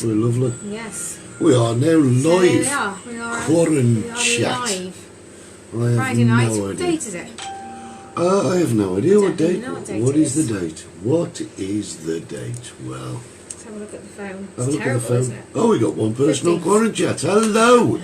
We're lovely. Yes. We are now live. So we are Quaran Chat. live. I have Friday night. no What idea. date is it? I have no idea what date. Know what date What it is the date? What is the date? Well, Let's have a look at the phone. have a It's look terrible, at the phone. isn't it? Oh, we got one person on 15th. Quaran Chat. Hello.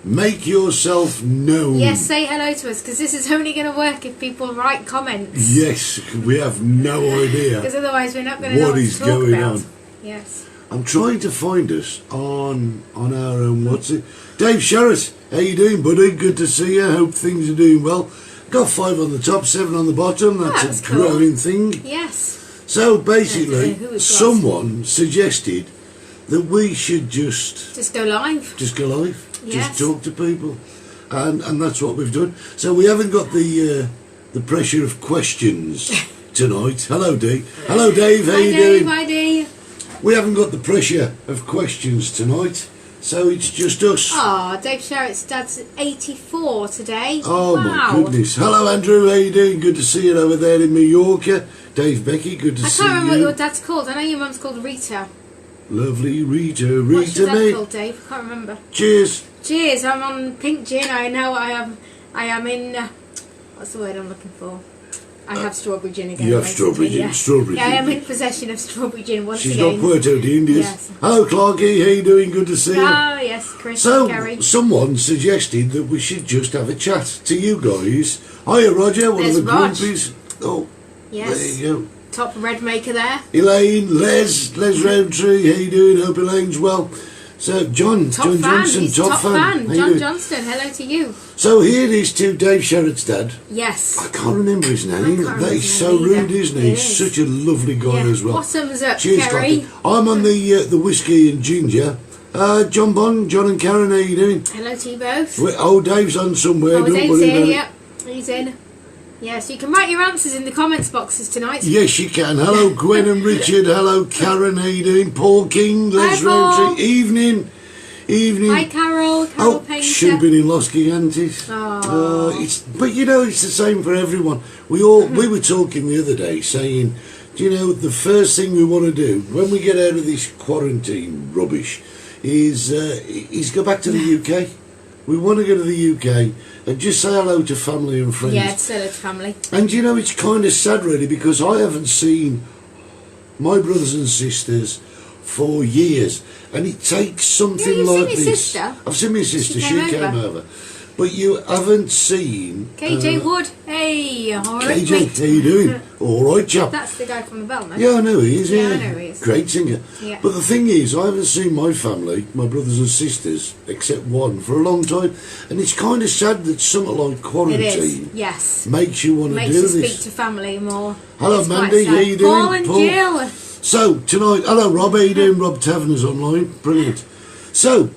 Make yourself known. Yes, say hello to us, because this is only going to work if people write comments. Yes, we have no idea Because otherwise we're not going to know what what is to talk going about. on. Yes. I'm trying to find us on our own. What's it? Dave Sherritt, how you doing, buddy? Good to see you. Hope things are doing well. Got 5 on the top, 7 on the bottom. That's That's a cool. growing thing. Yes. So I don't know basically, who it was. someone suggested that we should just Just go live. go live, Yes. just talk to people, and that's what we've done. So we haven't got the pressure of questions tonight. Hello, Dee. Hello, Dave. How Hi, you Dave. doing? Hi, Dee. We haven't got the pressure of questions tonight, so it's just us. Oh, Dave Sherritt's dad's 84 today. Oh wow. my goodness. Hello Andrew, how you doing? Good to see you over there in Mallorca. Dave Becky, good to I see can't remember you. what your dad's called. I know your mum's called Rita. Lovely Rita, What's your Rita dad mate. called, Dave? I can't remember. Cheers. Cheers, I'm on pink gin. I know I am in, what's the word I'm looking for? I have strawberry gin again. You have basically, strawberry gin, yeah. strawberry Yeah, I am gin. in possession of strawberry gin once She's again. got Puerto de Indias. Yes. Hello Clarky, how you doing? Good to see you. Ah, yes, Chris, So, Gary. someone suggested that we should just have a chat to you guys. Hiya Roger, one There's of the Rog. groupies. Oh, Yes. there you go. Top red maker there. Elaine, Les Roundtree, how you doing? Hope Elaine's well. So, John Top fan. Johnson, He's top top fan. fan. How you John doing? Johnston, hello to you. So here it is to Dave Sherritt's dad. Yes. I can't remember his name. can't That remember is his so name rude, either. isn't he? It He's is. such a lovely guy Yeah. as well. Bottoms up, Cheers, Kerry. Clarky. I'm on the whiskey and ginger. John Bond, John and Karen, how you doing? Hello to you both. Dave's on somewhere. Oh, don't Dave's worry here, about it. yep. He's in. Yes, you can write your answers in the comments boxes tonight. Yes, you can. Hello, Gwen and Richard. Hello, Karen. How you doing? Paul King, Les Hi, Paul. Roundtree. Evening. Hi, Carol. Carol Painter. should have been in Los Gigantes. But you know, it's the same for everyone. We were talking the other day, saying, do you know, the first thing we want to do when we get out of this quarantine rubbish is go back to the UK. We want to go to the UK and just say hello to family and friends. Yeah, it's hello to family. And you know, it's kind of sad really, because I haven't seen my brothers and sisters for years, and it takes something Yeah, you've like seen your this. sister? I've seen my sister. She She came came over, but you haven't seen KJ Wood. Hey, alright, KJ, mate. how you doing? All right, chap. That's the guy from the Bell, no? Yeah, I know he is. Yeah, Yeah, I know he is. Great singer. Yeah. But the thing is, I haven't seen my family, my brothers and sisters, except one, for a long time, and it's kind of sad that something like It quarantine is, yes. makes you want to Makes do you this. speak to family more. Hello, It's quite Mandy, sad. how you doing? Paul and Paul? Jill. So, tonight, hello Rob, how you doing? Rob Taverner's online, brilliant. So,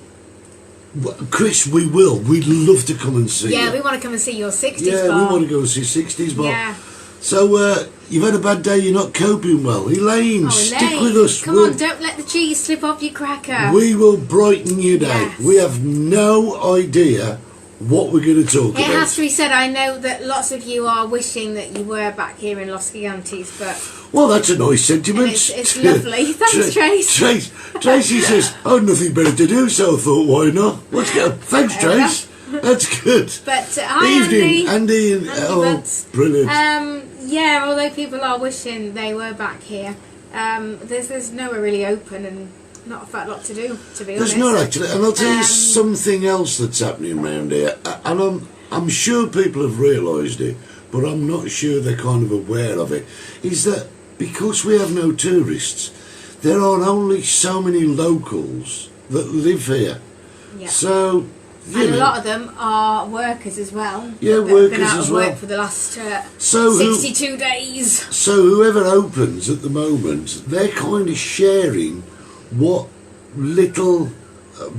Chris, we'd love to come and see Yeah, you. we want to come and see your 60s Yeah, bar. we want to go and see 60s bar. Yeah. So, you've had a bad day, you're not coping well. Elaine, Oh, stick Elaine, with us. Come on, don't let the cheese slip off your cracker. We will brighten your day. Yes. We have no idea what we're going to talk It about. has to be said, I know that lots of you are wishing that you were back here in Los Gigantes, but Well, that's a nice sentiment. it's lovely. Thanks, Trace. Tracy says, I've nothing better to do, so I thought, why not? Let's go. Thanks, Fair enough. Trace. That's good. But hi, Evening, Andy. Andy. Andy Oh, Buds. brilliant. Yeah, although people are wishing they were back here, there's nowhere really open and not a fat lot to do, to be honest. There's not actually, and I'll tell you something else that's happening around here, and I'm sure people have realised it, but I'm not sure they're kind of aware of it, is that because we have no tourists, there are only so many locals that live here. Yeah. So, you And know, a lot of them are workers as well. Yeah, They've workers been out as of work well. for the last So who- 62 days. So whoever opens at the moment, they're kind of sharing what little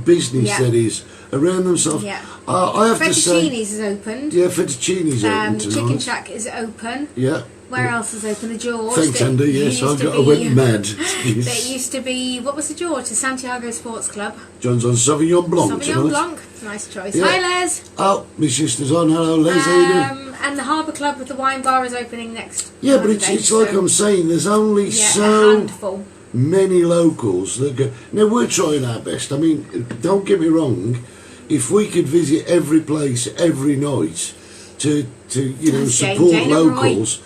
business Yeah. there is around themselves. Yeah. I have to say, Fettuccini's is opened. yeah, Fettuccini's open The tonight. Chicken Shack is open. Yeah. Where else is open? The George. Thanks, that Andy. Yes, used to I went be- mad. There Yes. used to be, what was the George? The Santiago Sports Club. John's on Sauvignon Blanc Sauvignon tonight. Blanc. Nice choice. Yeah. Hi, Les. Oh, my sister's on. Hello, Les. How you doing? And the Harbour Club with the wine bar is opening next Yeah, but Monday, it's like so- I'm saying, there's only Yeah, a so handful. many locals that go. Now we're trying our best. I mean, don't get me wrong. If we could visit every place every night to support locals,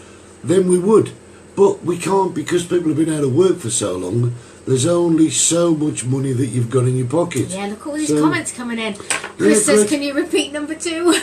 then we would. But we can't because people have been out of work for so long. There's only so much money that you've got in your pocket. Yeah, look at all these comments coming in. Chris says, can you repeat number 2?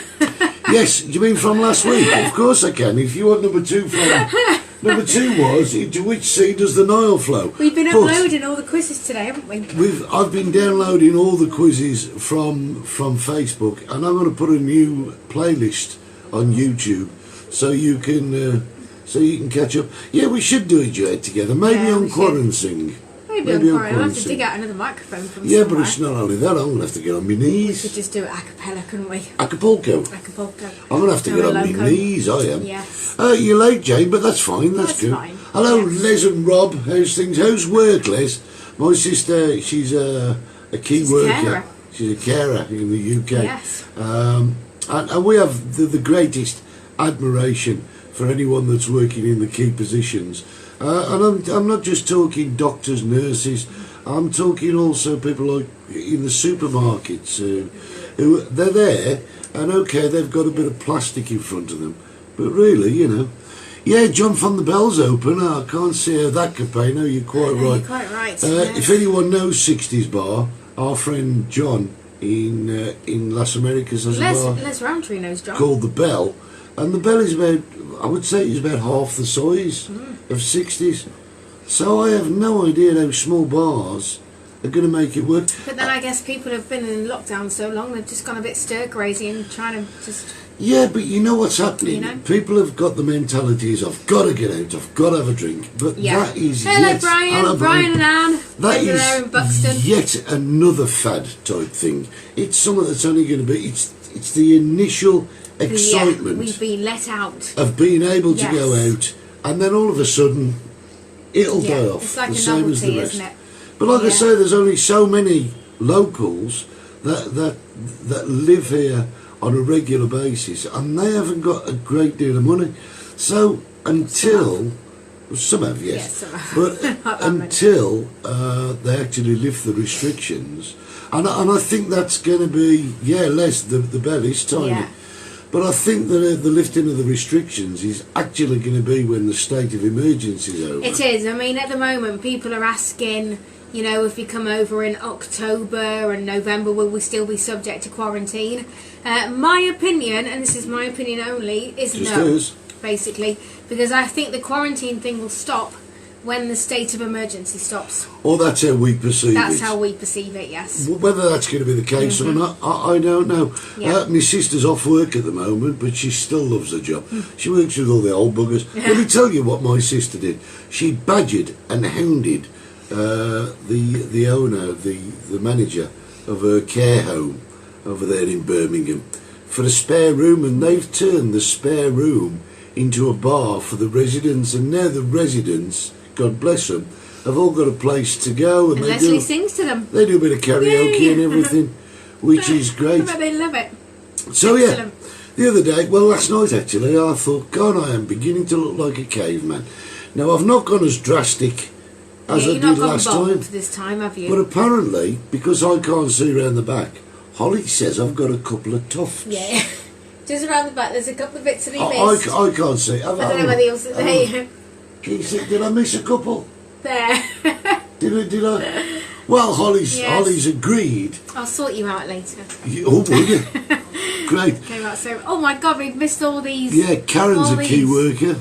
Yes, do you mean from last week? Of course I can. If you want number 2 from... Number 2 was, into which sea does the Nile flow? We've been uploading all the quizzes today, haven't we? I've been downloading all the quizzes from Facebook, and I'm going to put a new playlist on YouTube so you can catch up. Yeah, we should do a duet together. Maybe on Quaran Sing. Maybe on Quaran. I'll have to dig out another microphone from somewhere. Yeah, but it's not only that. I'm going to have to get on my knees. We could just do it a cappella, couldn't we? Acapulco. I'm going to have to get on my knees, I am. Yes. You're late, Jane, but that's fine. That's good. Fine. Hello, Les and Rob. How's things? How's work, Les? My sister, she's a key worker. She's a carer in the UK. Yes. And we have the greatest admiration for anyone that's working in the key positions. And I'm not just talking doctors, nurses. I'm talking also people like in the supermarkets who they're there, and okay, they've got a bit of plastic in front of them, but really, yeah, John from the Bell's open. I can't see how that could pay. No, you're quite right. You're quite right. If anyone knows 60s Bar, our friend John in Las Americas has a bar. Les Roundtree knows John. Called the Bell, and the Bell is about, I would say, it's about half the size of 60s. So I have no idea how small bars are going to make it work. But then I guess people have been in lockdown so long, they've just gone a bit stir crazy and trying to just... Yeah, but you know what's happening? People have got the mentalities, I've got to get out, I've got to have a drink. But that is Hello, Brian and Anne. That over there in Buxton. is yet another fad type thing. It's something that's only going to be... It's the initial excitement we've been let out of being able to go out, and then all of a sudden it'll die off. It's like the a same novelty, as the rest. isn't it? But like I say, there's only so many locals that live here on a regular basis, and they haven't got a great deal of money. So until some have, yes, some have. But until they actually lift the restrictions, and I think that's going to be less. The Bell is tiny. Yeah. But I think that the lifting of the restrictions is actually going to be when the state of emergency is over. It is. I mean, at the moment, people are asking, if you come over in October and November, will we still be subject to quarantine? My opinion, and this is my opinion only, is just no, is. basically. Because I think the quarantine thing will stop when the state of emergency stops. Or that's how we perceive it. That's how we perceive it, yes. Whether that's going to be the case or not, I don't know. Yeah. My sister's off work at the moment, but she still loves her job. She works with all the old buggers. Let me tell you what my sister did. She badgered and hounded the owner, the manager of her care home over there in Birmingham for a spare room, and they've turned the spare room into a bar for the residents, and now the residents, God bless them, have all got a place to go, and Leslie sings to them. They do a bit of karaoke Yay. and everything, which is great. But they love it. So Excellent. the other day, last night actually, I thought, God, I am beginning to look like a caveman. Now I've not gone as drastic as I did last time. This time, have you? But apparently, because I can't see around the back, Hollie says I've got a couple of tufts. Yeah. Just around the back, there's a couple of bits that he missed. I can't see. I don't know whether you'll see. Can you see? Did I miss a couple? There. Did I? Well, Hollie's agreed. I'll sort you out later. Will you? Great. Okay, right, so, oh my God, we've missed all these. Yeah, Karen's a key worker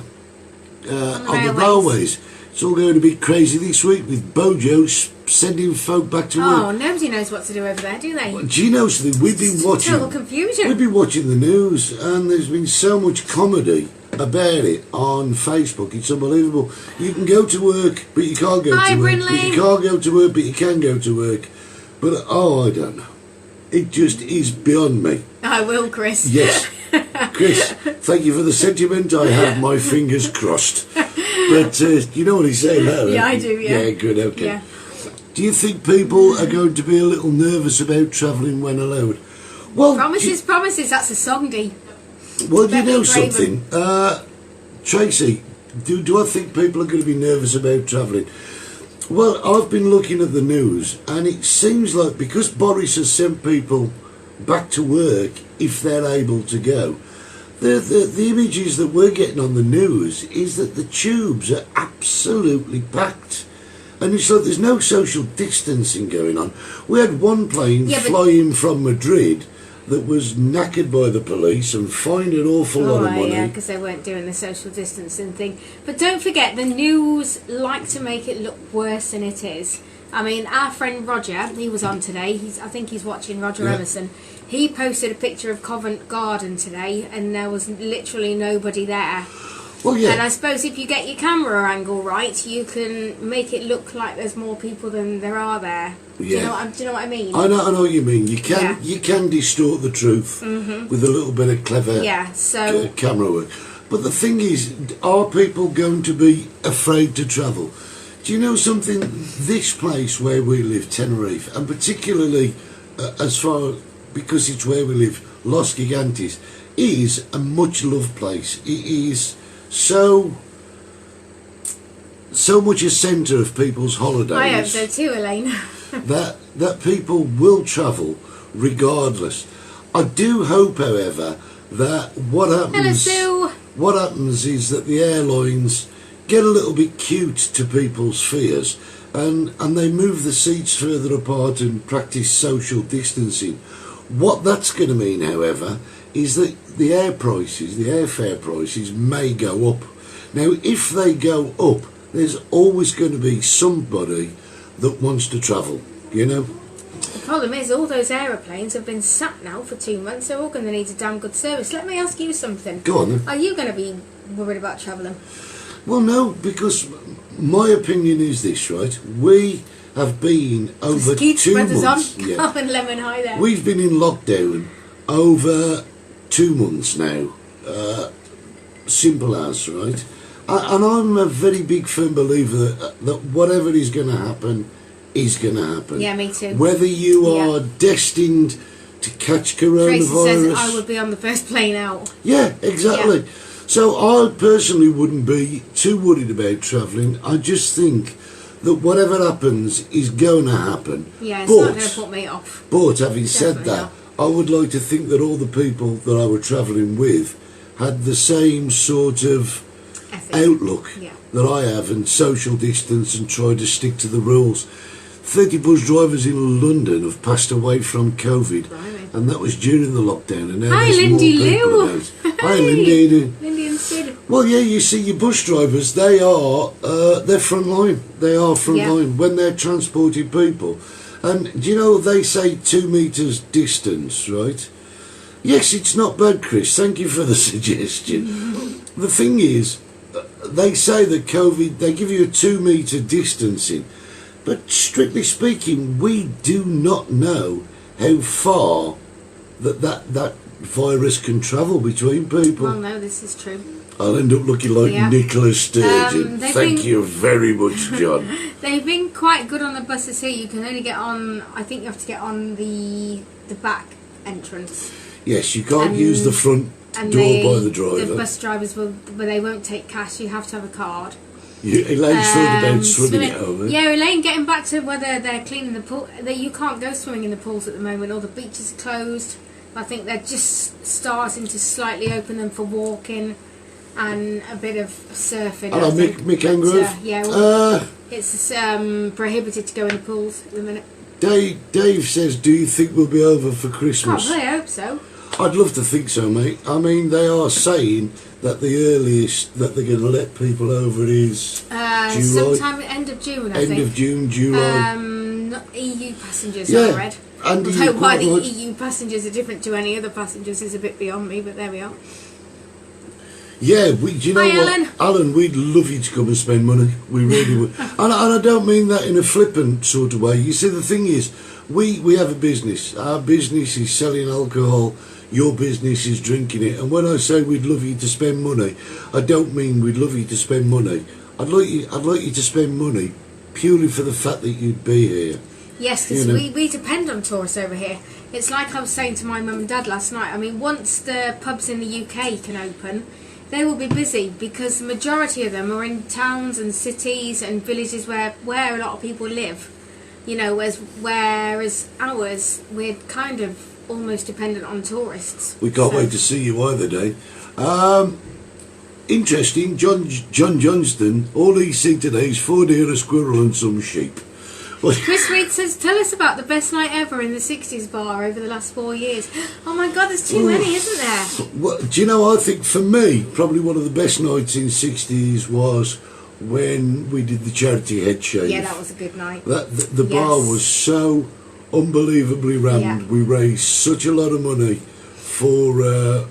on the railways. It's all going to be crazy this week with Bojo sending folk back to work. Oh, nobody knows what to do over there, do they? Do you know something? We've been watching. Total confusion. We've been watching the news, and there's been so much comedy about it on Facebook. It's unbelievable. You can go to work, but you can't go to work. But you can't go to work, but you can go to work. But I don't know. It just is beyond me. I will, Chris. Yes, Chris. Thank you for the sentiment. I have my fingers crossed. But you know what he's saying now? Yeah, I do. Yeah. Yeah, good. Okay. Yeah. Do you think people are going to be a little nervous about travelling when allowed? Well, promises. That's a song, D. Well, you know something, Tracy. Do I think people are going to be nervous about travelling? Well, I've been looking at the news, and it seems like because Boris has sent people back to work if they're able to go, the images that we're getting on the news is that the tubes are absolutely packed. And it's like there's no social distancing going on. We had one plane flying from Madrid that was knackered by the police and fined an awful lot of money. Yeah, because they weren't doing the social distancing thing. But don't forget, the news like to make it look worse than it is. I mean, our friend Roger, he was on today. I think he's watching Roger Emerson. He posted a picture of Covent Garden today, and there was literally nobody there. Well, yeah. And I suppose if you get your camera angle right, you can make it look like there's more people than there are there. Yeah. Do you know what I mean? I know what you mean. You can distort the truth with a little bit of clever camera work. But the thing is, are people going to be afraid to travel? Do you know something? This place where we live, Tenerife, and particularly because it's where we live, Los Gigantes, is a much loved place. It is so much a centre of people's holidays. I hope so too, Elaine. that people will travel regardless. I do hope, however, that what happens is that the airlines get a little bit cute to people's fears and they move the seats further apart and practice social distancing. What that's going to mean, however, is that the airfare prices may go up. Now, if they go up, there's always going to be somebody that wants to travel, you know? The problem is all those aeroplanes have been sat now for 2 months. They're all going to need a damn good service. Let me ask you something. Go on then. Are you going to be worried about travelling? Well, no, because my opinion is this, right? We have been over 2 months. Up and lemon high there. We've been in lockdown over 2 months now. Simple as, right? And I'm a very big firm believer that whatever is going to happen is going to happen. Yeah, me too. Whether you are destined to catch coronavirus. Tracy says I would be on the first plane out. Yeah, exactly. Yeah. So I personally wouldn't be too worried about travelling. I just think that whatever happens is going to happen. Yeah, it's not going to put me off. But having said that, I would like to think that all the people that I were travelling with had the same sort of outlook that I have and social distance and try to stick to the rules. 30 bus drivers in London have passed away from COVID, and that was during the lockdown. And now hi, Lindy Lou. Hi, Lindy. Lindy and Sid. Well, yeah, you see, your bus drivers, they're front line. They are front line when they're transporting people. And do you know, they say 2 metres distance, right? Yes, it's not bad, Chris. Thank you for the suggestion. The thing is, they say that COVID, they give you a 2 metre distancing. But strictly speaking, we do not know how far that virus can travel between people. Well, no, this is true. I'll end up looking like Nicola Sturgeon. Thank you very much, John. They've been quite good on the buses here. You can only get on, I think you have to get on the back entrance. Yes, you can't use the front door by the driver. The bus drivers they won't take cash. You have to have a card. Elaine's thought about swimming it over. Yeah, Elaine, getting back to whether they're cleaning the pool. You can't go swimming in the pools at the moment. All the beaches are closed. I think they're just starting to slightly open them for walking and a bit of surfing. Hello, Mick Angrove. It's prohibited to go in the pools at the minute. Dave says, do you think we'll be over for Christmas? I hope so. I'd love to think so, mate. I mean, they are saying that the earliest that they're going to let people over is July. Sometime end of June, I think. End of June, July. Not EU passengers, I read. Although why the EU passengers are different to any other passengers is a bit beyond me, but there we are. Yeah, do you know what? Alan, we'd love you to come and spend money. We really would. And I don't mean that in a flippant sort of way. You see, the thing is, we have a business. Our business is selling alcohol. Your business is drinking it. And when I say we'd love you to spend money, I don't mean we'd love you to spend money. I'd like you to spend money purely for the fact that you'd be here. Yes, because we depend on tourists over here. It's like I was saying to my mum and dad last night. I mean, once the pubs in the UK can open, they will be busy because the majority of them are in towns and cities and villages where a lot of people live. You know, whereas ours, we're kind of almost dependent on tourists. We can't wait to see you either day. Interesting, John Johnston, all he see today is 4 deer, a squirrel and some sheep. Chris Reed says, tell us about the best night ever in the 60s bar over the last 4 years. Oh my God, there's too many, isn't there? Well, do you know, I think for me, probably one of the best nights in 60s was when we did the charity head shave. Yeah, that was a good night. The bar was so unbelievably rammed. Yeah. We raised such a lot of money for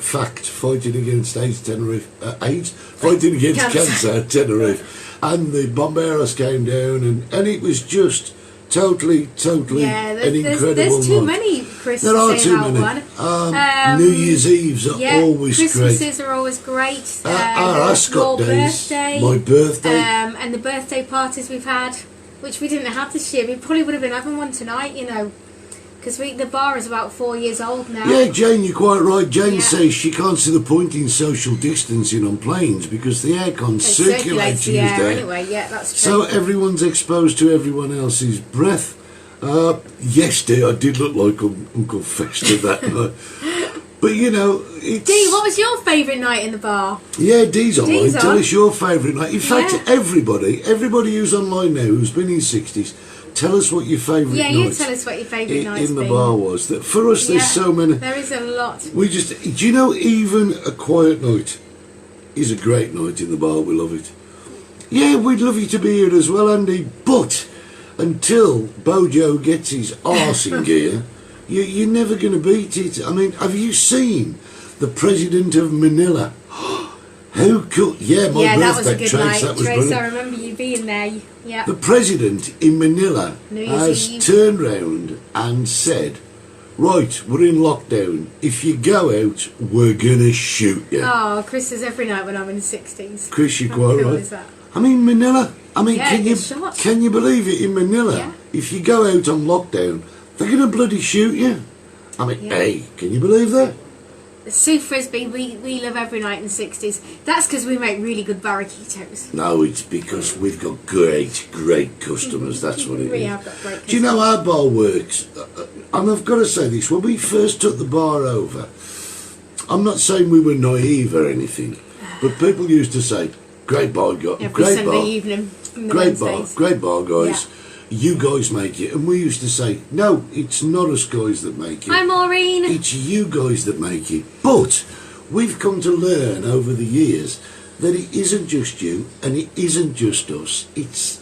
FACT, fighting against AIDS Tenerife, fighting against cancer at Tenerife. And the bomberos came down, and it was just totally an incredible there's too night. many Christmases. There are too many. New Year's Eves are always Christmases great. are always great. Our Ascot your days, birthday, my birthday. and the birthday parties we've had, which we didn't have this year. We probably would have been having one tonight, you know. Because the bar is about 4 years old now. Yeah, Jane, you're quite right. Jane says she can't see the point in social distancing on planes because the aircon circulates the air there. anyway. Yeah, that's true. So everyone's exposed to everyone else's breath. Yes, dear, I did look like Uncle Fester that night. But you know, it's... Dee, what was your favourite night in the bar? Yeah, Dee's online. Dee's Tell on. us your favourite night. In fact, everybody who's online now, who's been in 60s, tell us what your favourite night you tell us what your favourite night's in the been. bar was. That for us, there's so many. There is a lot. Do you know, even a quiet night is a great night in the bar. We love it. Yeah, we'd love you to be here as well, Andy. But until Bojo gets his arse in gear, you're never going to beat it. I mean, have you seen the president of Manila? How cool! Yeah, my that was a birthday, good Trace. night. That was Trace, brilliant. I remember you being there. Yeah. The president in Manila New Year's has Eve. turned round and said, right, we're in lockdown. If you go out, we're going to shoot you. Oh, Chris says every night when I'm in the 60s. Chris, you're How quite cool right. is that? I mean, Manila. I mean, Yeah, can you believe it? In Manila, Yeah. if you go out on lockdown, they're going to bloody shoot you. I mean, hey, can you believe that? Sue Frisbee, we love every night in the 60s. That's because we make really good barraquitos. No, it's because we've got great customers. That's what it is. We have got great customers. Do you know how our bar works? And I've got to say this, when we first took the bar over, I'm not saying we were naive or anything, but people used to say, great bar, Every great Sunday bar, evening from the Wednesdays. great bar, guys. You guys make it. And we used to say, no, it's not us guys that make it. Hi, Maureen. It's you guys that make it. But we've come to learn over the years that it isn't just you and it isn't just us. It's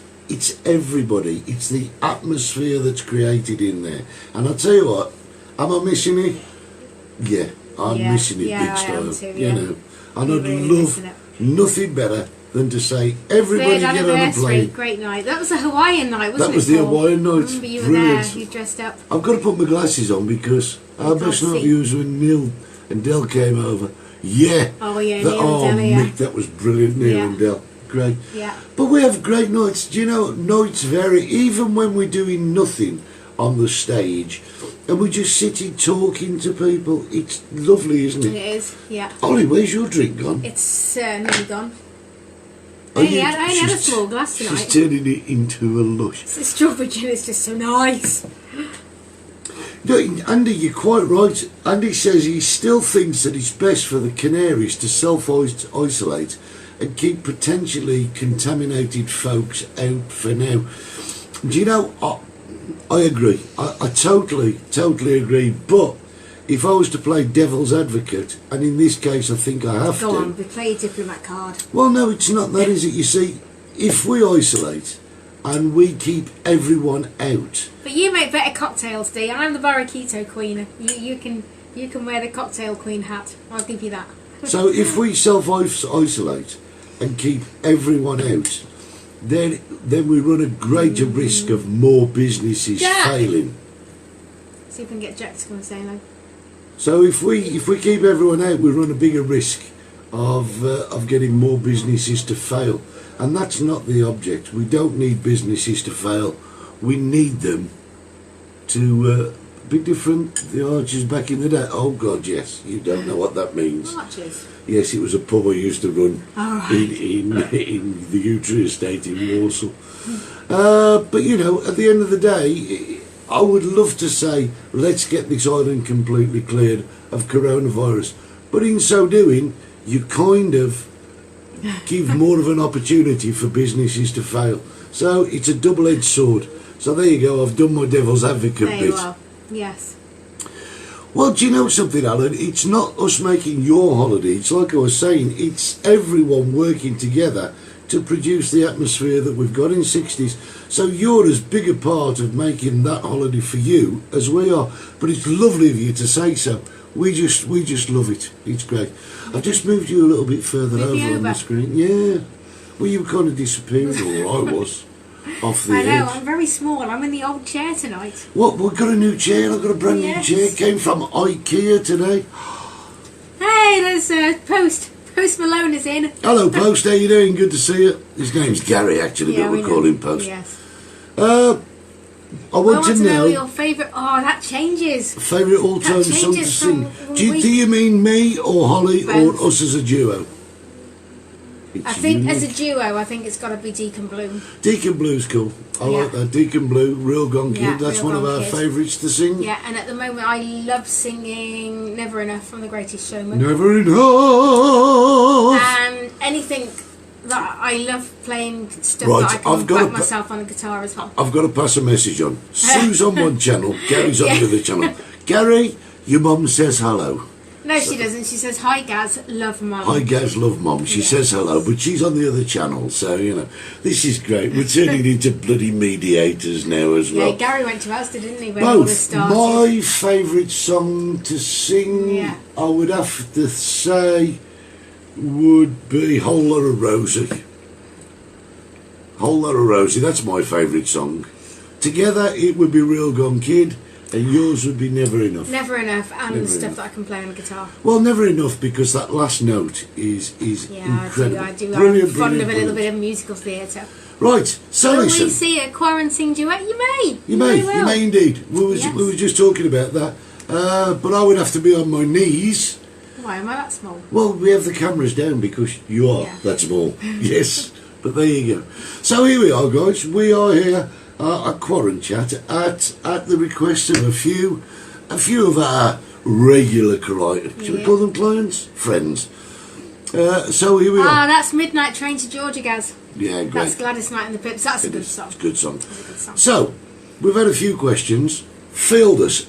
everybody. It's the atmosphere that's created in there. And I'll tell you what, am I missing it? Yeah, I'm missing it big style. I am too, You know, and I'd really love missing it. nothing better than to say everybody Third get on a anniversary, plane. great night. That was a Hawaiian night, wasn't it? That was the Paul? Hawaiian night. I remember you were Brilliant. there. You dressed up. I've got to put my glasses on because our can't best night see. was when Neil and Del came over. Yeah. Oh yeah, Neil oh, and Del, yeah. Mick, that was brilliant, Neil Yeah. and Del. Great. Yeah. But we have great nights. Do you know, nights vary, even when we're doing nothing on the stage and we're just sitting talking to people. It's lovely, isn't It it? is, yeah. Ollie, where's your drink gone? It's nearly gone. Are I only you- had a she's- small glass tonight. She's turning it into a lush. The strawberry gin is just so nice. No, Andy, you're quite right. Andy says he still thinks that it's best for the Canaries to self-isolate and keep potentially contaminated folks out for now. Do you know, I agree. I totally agree. But if I was to play devil's advocate, and in this case I think I have Go to... on, we play a diplomat card. Well, no, it's not that, is it? You see, if we isolate and we keep everyone out... But you make better cocktails, Dee. I'm the barraquito queen. You can wear the cocktail queen hat. I'll give you that. So if we self-isolate and keep everyone out, then we run a greater risk of more businesses Jack! failing. See if we can get Jack to come and say hello. So if we keep everyone out, we run a bigger risk of getting more businesses to fail, and that's not the object. We don't need businesses to fail. We need them to bit different. The Archers back in the day. Oh God, yes. You don't know what that means. Archers. Yes, it was a pub I used to run Right. in the Utri estate in Warsaw. But you know, at the end of the day, I would love to say, let's get this island completely cleared of coronavirus. But in so doing, you kind of give more of an opportunity for businesses to fail. So it's a double-edged sword. So there you go, I've done my devil's advocate There bit. you are. Yes. Well, do you know something, Alan? It's not us making your holiday. It's like I was saying, it's everyone working together to produce the atmosphere that we've got in 60s. So you're as big a part of making that holiday for you as we are. But it's lovely of you to say so. We just love it. It's great. I've just moved you a little bit further Move me over on over. the screen. Yeah. Well, you were kind of disappearing, or I was, off the I know, edge. I'm very small. I'm in the old chair tonight. What? We've got a new chair. I've got a brand Yes. new chair. Came from IKEA today. Hey, there's Post. Post Malone is in. Hello, Post. How you doing? Good to see you. His name's Gary, actually, but we know. call him Post. Yes. I want to know your favourite. Oh, that changes. favourite all-time That song to changes sing. from Do week- you mean me or Holly Both. or us as a duo? It's I think as a unique. duo, I think it's got to be Deacon Bloom. Deacon Blue's cool. I like Yeah. that. Deacon Blue, Real Gone Kid. Yeah, That's Real one of Gone our Kid. favourites to sing. Yeah, and at the moment, I love singing Never Enough from The Greatest Showman. Never enough. And anything that I love playing stuff Right, that I can I've got back a- myself on the guitar as well. I've got to pass a message on. Sue's on one channel, Gary's on the Yeah. other channel. Gary, your mum says hello. No, she doesn't. She says, "Hi, Gaz, love Mum." Hi, Gaz, love Mum. She Yeah. says hello, but she's on the other channel, so, you know, this is great. We're turning into bloody mediators now as Yeah, well. Gary went to Asda, didn't he, when all this Both. started? My favourite song to sing, Yeah. I would have to say, would be Whole Lot of Rosie. Whole Lot of Rosie, that's my favourite song. Together, it would be Real Gone Kid, and yours would be Never Enough. Never Enough, and Never stuff Enough. that I can play on the guitar. Well, Never Enough, because that last note is Yeah, incredible. I do. Brilliant, I'm fond brilliant, of a little brilliant. bit of musical theatre. Right, so Will listen. we see a Quaran sing duet? You may. You may will. indeed. We Yes. were just talking about that, but I would have to be on my knees. Why am I that small? Well, we have the cameras down because you are Yeah. that small. Yes, but there you go. So here we are, guys. We are here at Quaran Chat at the request of a few of our regular clients. Should we Yeah. call them clients? Friends. So here we Ah, are. that's Midnight Train to Georgia, Gaz. Yeah, great. That's Gladys Knight and the Pips. That's a It good is. song. It's a good song. That's a good song. So, we've had a few questions. Filled us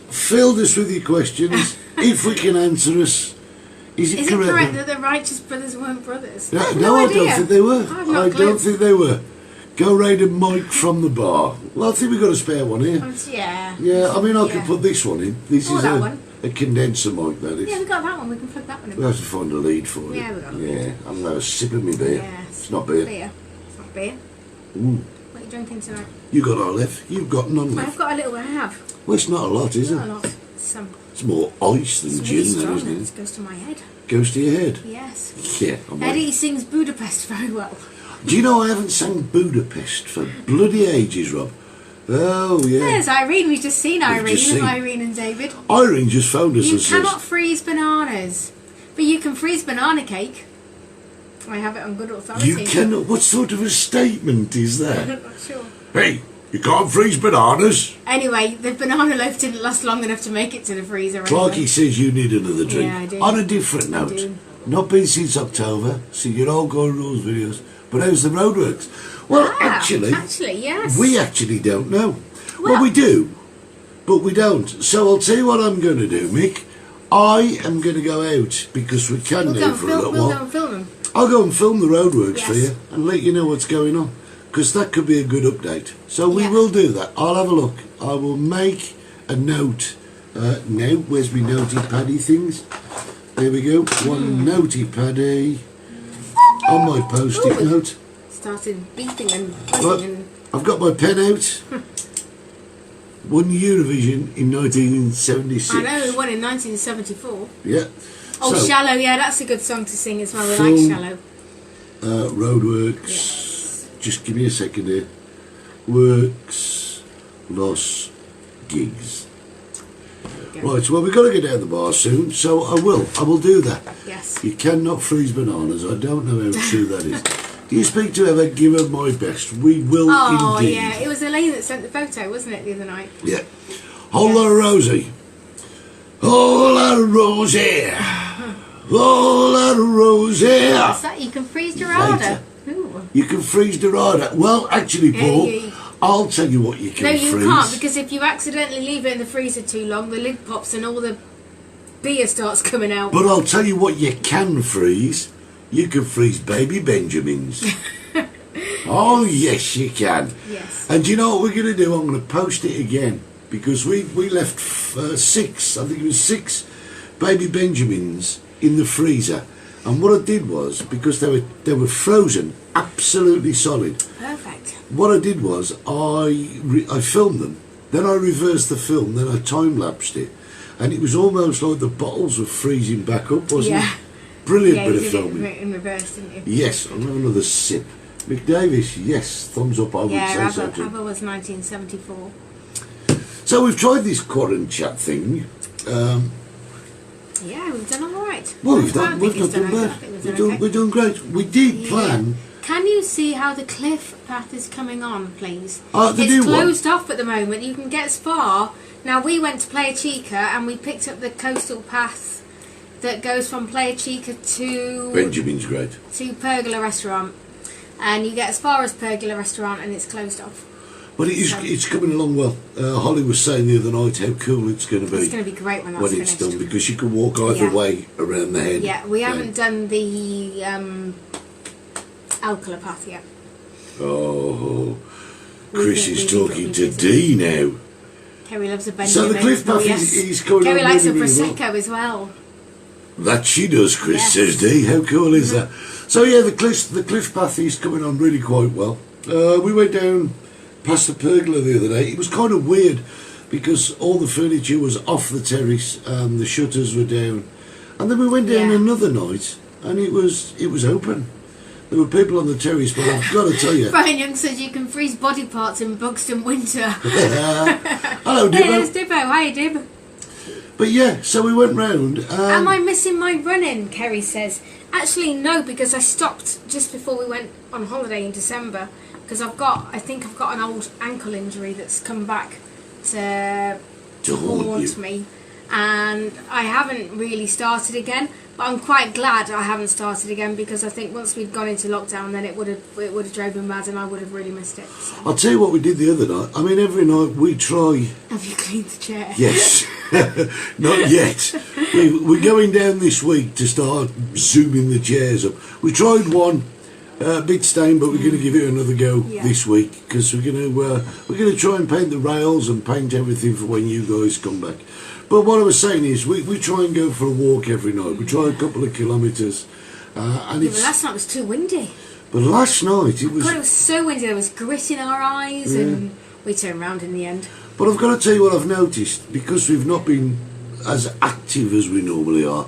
with your questions. If we can answer us. Is it correct? that the Righteous Brothers weren't brothers? No, I have no, I idea. don't think they were. I've not I a clue. don't think they were. Go raid a mic from the bar. Well, I think we've got a spare one here. Yeah. Yeah, I mean, I could Yeah. put this one in. This Or is that one. a condenser mic, that is. Yeah, we got that one. We can plug that one in. We'll have to find a lead for it. Yeah, we got a Yeah, I'm going to have a sip of my beer. Yes. It's not beer. Beer. It's not beer. Mm. What are you drinking tonight? You got all left. You've got none I've left. got a little. I have. Well, it's not a lot, is Not it? a lot. Some. It's more ice than It's really gin, then, strong. isn't It it? goes to my head. Goes to your head. Yes. Yeah, I'm like, Eddie sings Budapest very well. do you know I haven't sang Budapest for bloody ages, Rob? Oh, yeah. There's Irene. We've just seen Irene. just seen. Irene and David. Irene just phoned us You and says, cannot freeze bananas, but you can freeze banana cake. I have it on good authority. you cannot. What sort of a statement is that? I'm not sure. Hey, you can't freeze bananas. Anyway, the banana loaf didn't last long enough to make it to the freezer. Clarky Anyway. says you need another drink. Yeah, I do. On a different I note, do. not been since October, so your old Gold Rules videos. But how's the roadworks? Well, actually, yes. we actually don't know. Well, Well- we do, but we don't. So I'll tell you what I'm going to do, Mick. I am going to go out because we can We'll now go and for a film. little We'll while. go and film them. I'll go and film the roadworks for Yes. you and let you know what's going on, because that could be a good update. So we Yeah. will do that. I'll have a look. I will make a note. Now, where's my notey paddy things? There we go. One notey paddy on my post-it Ooh. note. Started beeping and Right, buzzing and I've got my pen out. Won Eurovision in 1976. I know we won in 1974. Yeah. Oh, So, Shallow, yeah, that's a good song to sing as well. We Film. like Shallow. roadworks. Just give me a second here. Works, Los, Gigs. go. Right, well, we've got to get down the bar soon, so I will do that. Yes. You cannot freeze bananas. I don't know how true that is. Do you speak to Ever? Give her my best. We will indeed. Yeah, it was Elaine that sent the photo, wasn't it, the other night? Yeah. Holla Rosie. Holla Rosie. Holla Rosie. What's that? You can freeze dorada. You can freeze dorada. Well, actually, Paul, I'll tell you what you can freeze. No, you can't, because if you accidentally leave it in the freezer too long, the lid pops and all the beer starts coming out. But I'll tell you what you can freeze. You can freeze baby Benjamins. Oh, yes, you can. Yes. And do you know what we're going to do? I'm going to post it again, because we left 6, I think it was 6 baby Benjamins in the freezer. And what I did was, because they were frozen, absolutely solid. Perfect. What I did was, I filmed them, then I reversed the film, then I time-lapsed it. And it was almost like the bottles were freezing back up, wasn't it? Brilliant bit of filming. It in reverse, didn't you? Yes, I'll have another sip. Mick Davis, yes, thumbs up, I would say so too. ABBA was 1974. So we've tried this Quaran Chat thing. Yeah, we've done all right. Well, we've not done bad. We're doing great. We did plan. Can you see how the cliff path is coming on, please? It's closed off at the moment. You can get as far. Now, we went to Playa Chica and we picked up the coastal path that goes from Playa Chica to... Benjamin's great. ...to Pergola Restaurant. And you get as far as Pergola Restaurant and it's closed off. But it's coming along well. Hollie was saying the other night how cool it's going to be. It's going to be great when that's finished. It's done, because you can walk either way around the head. Yeah, we haven't done the Alcala path yet. Oh, Chris is talking to Dee now. Kerry loves a Benjamin. So the cliff path is going Kerry on likes really, a really Prosecco well. as well. That she does, Chris says Dee. How cool is that? So yeah, the cliff path is coming on really quite well. We went down past the pergola the other day. It was kind of weird because all the furniture was off the terrace and the shutters were down. And then we went down another night and it was open. There were people on the terrace, but I've got to tell you... Brian Young says you can freeze body parts in Buxton winter. Hello, Dibbo. Hey, there's Dibbo. Hiya, Dib. But yeah, so we went round. Am I missing my run-in, Kerry says. Actually, no, because I stopped just before we went on holiday in December. Because I think I've got an old ankle injury that's come back to haunt me. And I haven't really started again. But I'm quite glad I haven't started again, because I think once we'd gone into lockdown, then it would have drove me mad and I would have really missed it. So. I'll tell you what we did the other night. I mean, every night we try... Have you cleaned the chair? Yes. Not yet. We're going down this week to start zooming the chairs up. We tried one, a bit stained, but we're going to give it another go this week, because we're going to try and paint the rails and paint everything for when you guys come back. But what I was saying is, we try and go for a walk every night. We try a couple of kilometres. And but last night was too windy. But last night it was... God, it was so windy. There was grit in our eyes, and we turned round in the end. But I've got to tell you what I've noticed, because we've not been as active as we normally are.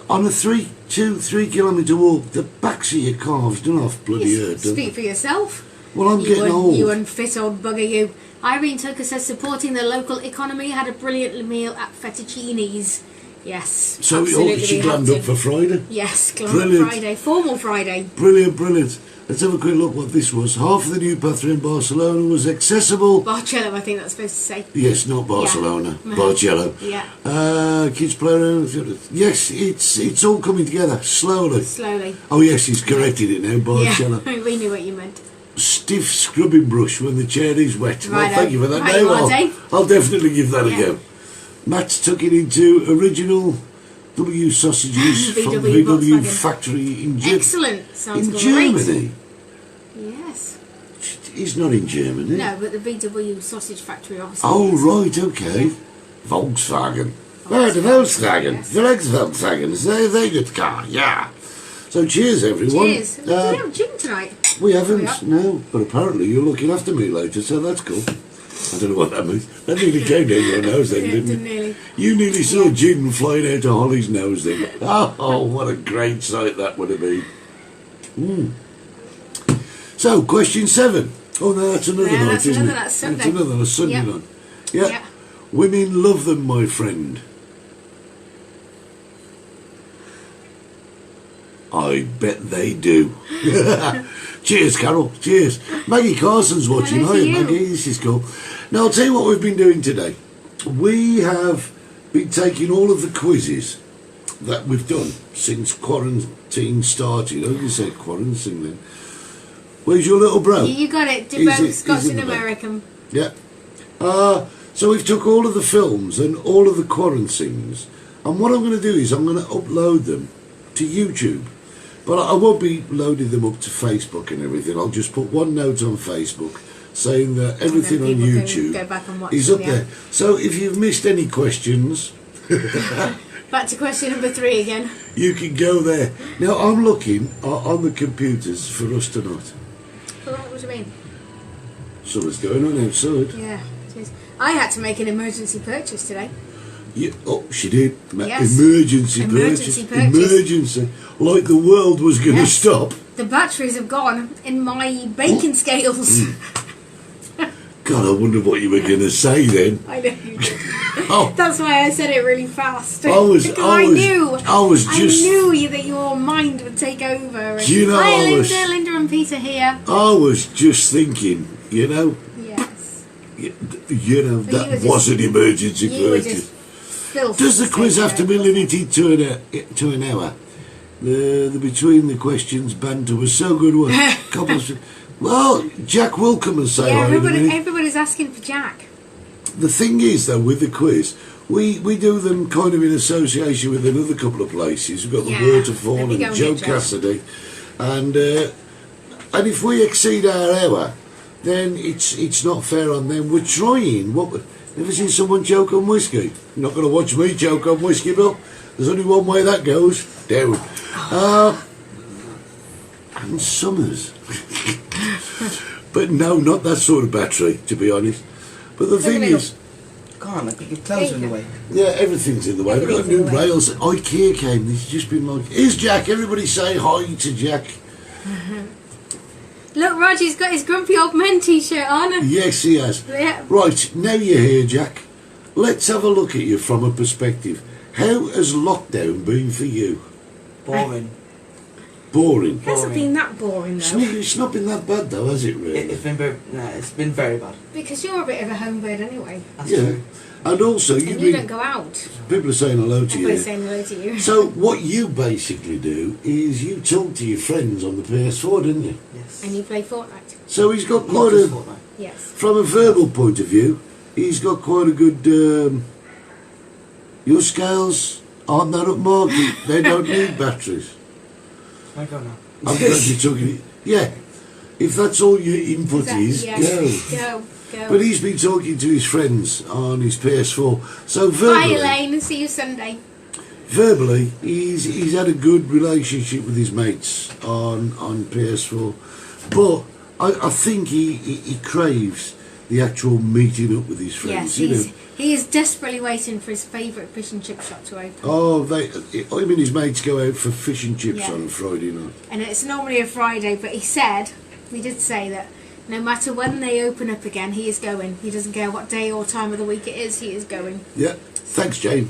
On a 3 kilometre walk, the backs of your calves don't have bloody hurt. Speak for yourself. Well, I'm getting old. You unfit old bugger, you. Irene Tucker says supporting the local economy, had a brilliant meal at Fettuccini's. Yes. So she glammed up for Friday? Yes, glammed up Friday. Formal Friday. Brilliant. Let's have a quick look what this was. Half of the new bathroom in Barcelona was accessible. Barcelona, I think that's supposed to say. Yes, not Barcelona. Yeah. Barcelona. Yeah. Kids play around. Yes, it's all coming together slowly. Oh yes, he's corrected it now. Barcelona. Yeah, we knew what you meant. Stiff scrubbing brush when the chair is wet. Right, well, thank you for that, Dave. I'll definitely give that a go. Matt's took it into original W sausages from VW factory in Germany. Excellent. Sounds great. In Germany? Yes. He's not in Germany. No, but the VW sausage factory obviously. Oh, right, okay. Yeah. Volkswagen. Oh, the Volkswagen. Yes. The ex-Volkswagen. They're good car, yeah. So cheers, everyone. Cheers. We don't have gin tonight. We haven't, no. But apparently you're looking after me later, so that's cool. I don't know what that means. That nearly came down your nose then, didn't it? You nearly saw gin flying out of Hollie's nose then. Oh, what a great sight that would have been. So, question 7. Oh, no, that's another night, isn't it? That's Sunday. That's another Sunday night. Yeah. Women love them, my friend. I bet they do. Cheers, Carol. Cheers. Maggie Carson's watching. Hello Hi, to you. Maggie. This is cool. Now, I'll tell you what we've been doing today. We have been taking all of the quizzes that we've done since quarantine started. Oh, you said quarantine then. Where's your little bro? You got it. Is Both it- Scots is and it the back? American. Yeah. So we've took all of the films and all of the quarantines, and what I'm going to do is I'm going to upload them to YouTube. But I won't be loading them up to Facebook and everything. I'll just put one note on Facebook saying that everything on people can YouTube go back and watch is them, up yeah. there. So if you've missed any questions, Back to question number 3 again. you can go there. Now I'm looking on the computers for us tonight. What do you mean? Something's going on outside. Yeah, it is. I had to make an emergency purchase today. Yeah, oh, she did. Yes. Emergency Emergency purchase. purchase. Emergency. Like the world was going to Yes. stop. The batteries have gone in my baking scales. God, I wonder what you were going to say then. I know you did. Oh, That's why I said it really fast. because I knew I you that your mind would take over. And Do you know, hi, I was- Linda and Peter here. I was just thinking, you know, Yes. you know, But you were that just- was an emergency You were purchase. just filthy. Does the quiz have to be limited to an hour? The between the questions banter was so good. Well, Jack will come and say Yeah, hi in a minute. everybody's asking for Jack. The thing is, though, with the quiz, we do them kind of in association with another couple of places. We've got Yeah, the Waterfall let me go and and Joe get Joe. Cassidy, and if we exceed our hour, then it's not fair on them. We're trying. Ever seen someone choke on whiskey? You're not going to watch me choke on whiskey, Bill. There's only one way that goes down. And Summers. But no, not that sort of battery, to be honest. But the thing at it. is, Come on, your clothes are in the way. yeah, everything's in the way. We've got Everything's in new the way. rails. IKEA came. It's just been like, here's Jack. Everybody say hi to Jack. Look, Roger's got his Grumpy Old Men t-shirt on. Yes, he has. Yeah. Right, now you're here, Jack. Let's have a look at you from a perspective. How has lockdown been for you? Boring. Boring. It hasn't been that boring though. It's not been that bad, though, has it, really? It's been very bad. Because you're a bit of a home bird anyway. That's Yeah. true. And also, And you don't go out. people are saying hello to you. Everybody's saying hello to you. So what you basically do is you talk to your friends on the PS4, didn't you? Yes. And you play Fortnite. So he's got Not quite just a, Fortnite. Yes. from a verbal point of view, he's got quite a good. Your scales aren't that upmarket. They don't need batteries. I go now. I'm glad you're talking. Yeah, if that's all your input is, go. Go. But he's been talking to his friends on his PS4. So Bye, verbally, Elaine. See you Sunday. verbally, he's had a good relationship with his mates on PS4, but I think he craves the actual meeting up with his friends. Yes, he is desperately waiting for his favourite fish and chip shop to open. Oh, I mean, his mates go out for fish and chips Yeah. on a Friday night. And it's normally a Friday, but he did say that no matter when they open up again, he is going. He doesn't care what day or time of the week it is, he is going. Yeah, thanks, Jane.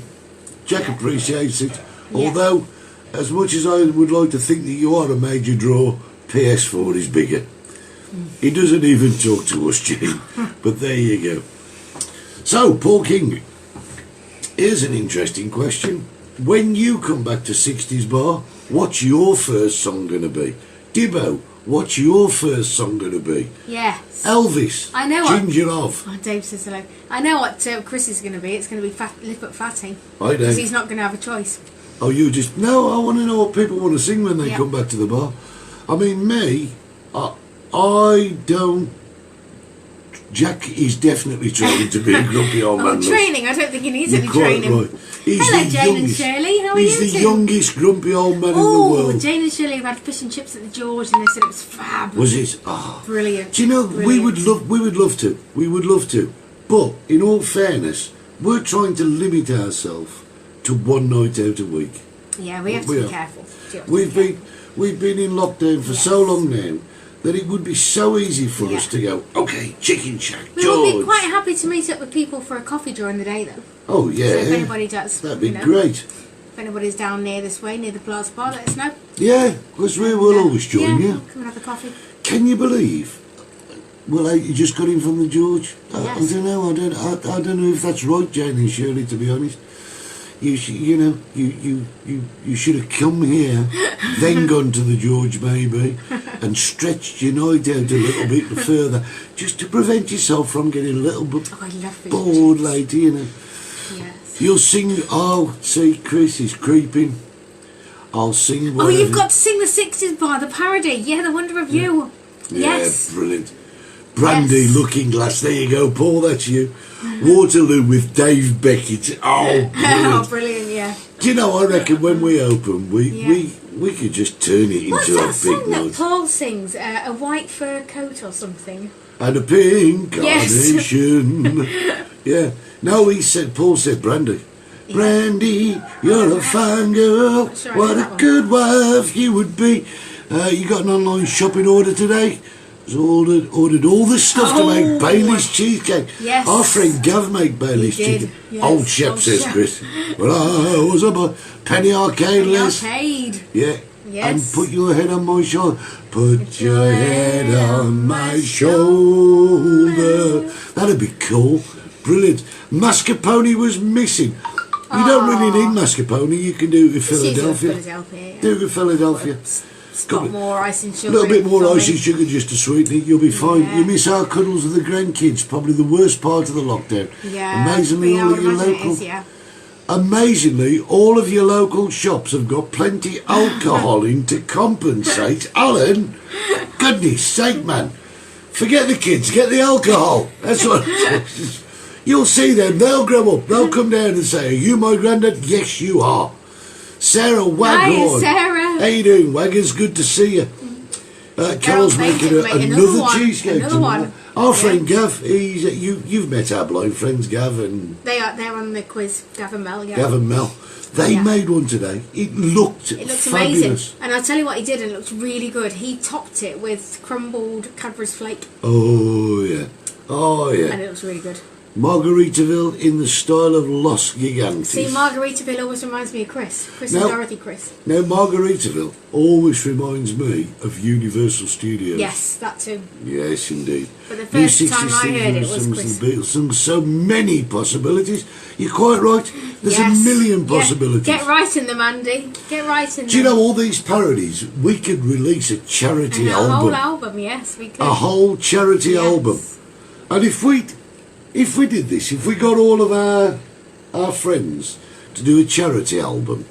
Jack Yeah. appreciates it. Yeah. Although, as much as I would like to think that you are a major draw, PS4 is bigger. He doesn't even talk to us, Jane. But there you go. So, Paul King, here's an interesting question. When you come back to 60s Bar, what's your first song going to be? Dibbo, what's your first song going to be? Yes. Elvis, I know what- Ginger Of. Oh, Dave says hello. I know what Chris is going to be. It's going to be Lip Up Fatty. I Because don't. he's not going to have a choice. Oh, you just... No, I want to know what people want to sing when they Yeah. come back to the bar. I mean, me, I don't... Jack is definitely trying to be a grumpy old man. Oh, look. training. I don't think he needs You're any quite training. right. He's Hello, the Jane and youngest. Shirley. How are He's you the two? youngest grumpy old man in the Oh, world. Jane and Shirley have had fish and chips at the George, and they said it was fab. Was it? Oh. Brilliant. Do you know, we would Brilliant. love to. But, in all fairness, we're trying to limit ourselves to one night out a week. Yeah, we have to We be are. careful. Do you have to be careful? We've been in lockdown for so Yes. long now that it would be so easy for Yeah. us to go, okay, Chicken Shack, We would be George. quite happy to meet up with people for a coffee during the day, though. Oh, yeah. So if anybody does, That'd be you know, great. If anybody's down near this way, near the Plaza Bar, let us know. Yeah, because we will always join yeah, you. Come and have a coffee. Can you believe? Well, you just got in from the George. I Yes. don't know. I don't know if that's right, Jane and Shirley. To be honest, you should have come here, then gone to the George maybe, and stretched your night out a little bit further, just to prevent yourself from getting a little bit Oh, I love food. bored later. You know. Yes. You'll sing. Oh, see, Chris is creeping. I'll sing. Oh, Whatever. you've got to sing the 60s bar, the parody. Yeah, The Wonder of You. Yes. Yeah, brilliant. Brandy, Yes. Looking Glass. There you go, Paul. That's you. Waterloo with Dave Beckett. Oh, Oh, brilliant. brilliant, yeah. Do you know? I reckon when we open, Yeah. we could just turn it What's into a that big song that night. Paul sings? A white fur coat or something? And a pink Yes. carnation. Yeah. No, Paul said Brandy. Yeah. Brandy, you're a fine girl. Sure I What know a that one. good wife you would be. You got an online shopping order today? So ordered all this stuff to make Oh. Bailey's cheesecake. Yes. Our friend Gav made Bailey's He did, chicken. yes. Old chap Old says chap. Chris. Well, I was up a penny arcade, The Les. arcade. Yeah. Yes. And put your head on my shoulder. Put your head on my shoulder. That'd be cool. Brilliant. Mascarpone was missing. You don't really need mascarpone. You can do it with Just use it with Philadelphia. Philadelphia, yeah. Do it with Philadelphia. It's got more icing A sugar. little bit in it more for ice and me. sugar just to sweeten it. You'll be fine. Yeah. You miss our cuddles with the grandkids. Probably the worst part of the lockdown. Yeah. Amazingly, yeah, I all would of your imagine it local. is, yeah. Amazingly, all of your local shops have got plenty alcohol in to compensate. Alan, goodness sake, man. Forget the kids, get the alcohol. That's what. You'll see them, they'll grow up. They'll come down and say, are you my granddad? Yes, you are. Sarah Waghorn. Hi, Sarah. How you doing, Waggers? Good to see you. Carol's making another one, cheesecake another tomorrow. one. Our Yeah. friend Gav, you've met our blind friends, Gav and They're on the quiz, Gavin Mel, yeah. Gav and Mel. They Yeah. made one today. It looked It looks fabulous. amazing. And I'll tell you what he did, and it looked really good. He topped it with crumbled Cadbury's flake, Oh yeah, oh and yeah. it looks really good. Margaritaville in the style of Los Gigantes. See, Margaritaville always reminds me of Chris. Chris No. and Dorothy Chris. Now Margaritaville always reminds me of Universal Studios. Yes, that too. Yes, indeed. But the first New time 60s I heard it was songs Chris. and the Beatles songs, so many possibilities. You're quite right. There's Yes. a million Yeah. possibilities. Get right in them, Andy. Get right in them. Do you know all these parodies? We could release a charity And a album. whole album, yes, we could. A whole charity Yes. album. And if we did this, if we got all of our friends to do a charity album,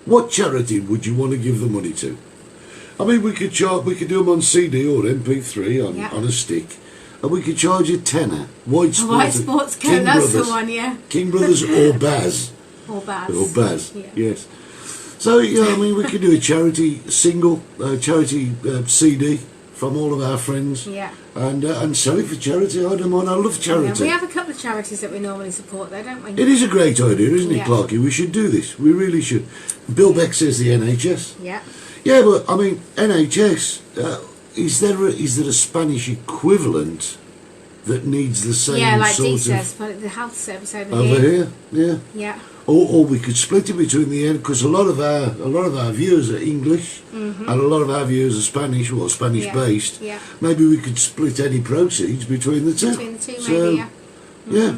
what charity would you want to give the money to? I mean, we could do them on CD or MP3 Yeah. on a stick, and we could charge a tenner. White Sports, White Sports Co. King That's Brothers, the one, yeah. King Brothers or Baz. Or Baz. Or Baz, Yeah. yes. So, yeah, I mean, we could do a charity single, charity CD from all of our friends. Yeah. And sell it for charity. I don't mind. I love Yeah, charity. we have a couple of charities that we normally support though, don't we? It is a great idea, isn't it, Yeah. Clarky? We should do this. We really should. Bill Beck says the NHS. Yeah. Yeah, but I mean, NHS. Is there a Spanish equivalent that needs the same Yeah, like sort Dee of says, but the health service over over here. here? Yeah. Yeah. Or we could split it between the end because a lot of our viewers are English and a lot of our viewers are Spanish or Spanish Yeah. based. Yeah. Maybe we could split any proceeds between the two. Between the two, So, maybe, yeah. yeah.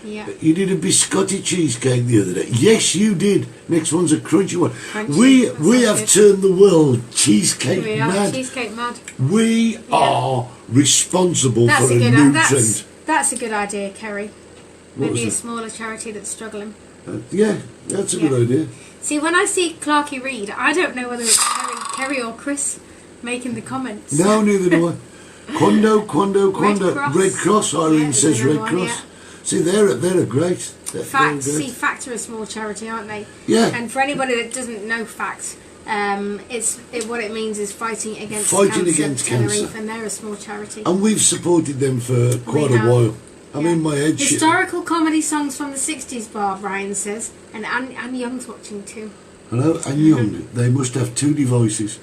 Yeah. You did a biscotti cheesecake the other day. Yes, you did. Next one's a crunchy one. Crunchy, We that have sounds turned the world cheesecake We are mad. cheesecake mad. We are responsible That's for a a good. new That's trend. that's a good idea, Kerry. What Maybe a was it? smaller charity that's struggling. Yeah, that's a Yeah. good idea. See, when I see Clarky Reid, I don't know whether it's Kerry or Chris making the comments. No, neither do I. Quando. Cross. Red Cross. Irene Yeah, says there's Red another one, Cross. See, they're great. They're Fact, great. see, Fact are a small charity, aren't they? Yeah. And for anybody that doesn't know Fact, what it means is fighting against cancer. and they're a small charity. And we've supported them for quite a have. while. I Yeah. mean, my head. Historical comedy songs from the 60s bar, Brian says. And Anne Young's watching too. Hello, and Young. They must have two devices.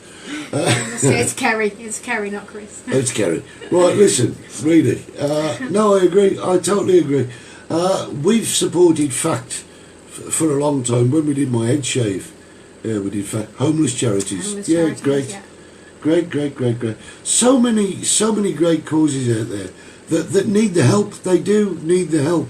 It's Kerry. It's Kerry, not Chris. It's Kerry. Right, listen, really. No, I agree. I totally agree. We've supported FACT for a long time. When we did my head shave, we did FACT. Homeless charities. Homeless Yeah, charities, great. yeah. Great. So many great causes out there that need the help. They do need the help.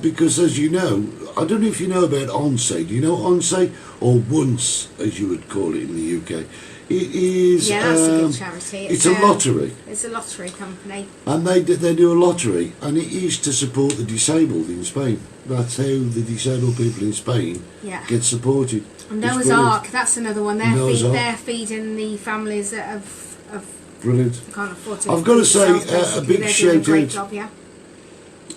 Because as you know, I don't know if you know about ONSE. Do you know ONSE? Or ONCE, as you would call it in the UK. It is... Yeah, that's a good charity. It's a lottery. It's a lottery company. And they do a lottery, and it is to support the disabled in Spain. That's how the disabled people in Spain get supported. And It's Noah's brilliant. Ark, that's another one. They're feeding the families that have Brilliant. can't afford to. I've got to feed say, themselves, a basically. big They're doing shout great out. job, yeah.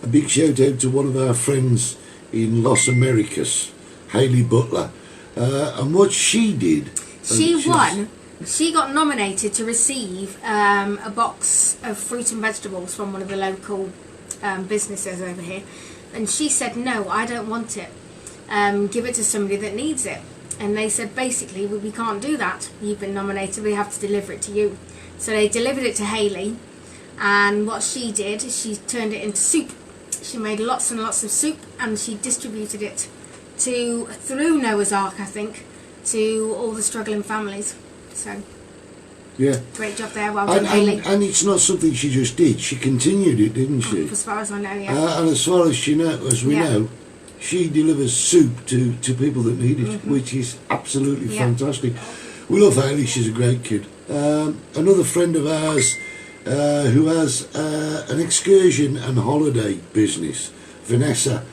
A big shout out to one of our friends in Los Americas, Haley Butler. And what she did... She won. She got nominated to receive a box of fruit and vegetables from one of the local businesses over here. And she said, no, I don't want it. Give it to somebody that needs it. And they said, basically, we can't do that. You've been nominated, we have to deliver it to you. So they delivered it to Haley. And what she did, she turned it into soup. She made lots and lots of soup, and she distributed it through Noah's Ark, I think, to all the struggling families. So, yeah, great job there, well done, Haley. And it's not something she just did. She continued it, didn't she? As far as I know, yeah. And as far as we know, she delivers soup to people that need it, which is absolutely fantastic. We love Haley. She's a great kid. Another friend of ours who has an excursion and holiday business, Vanessa,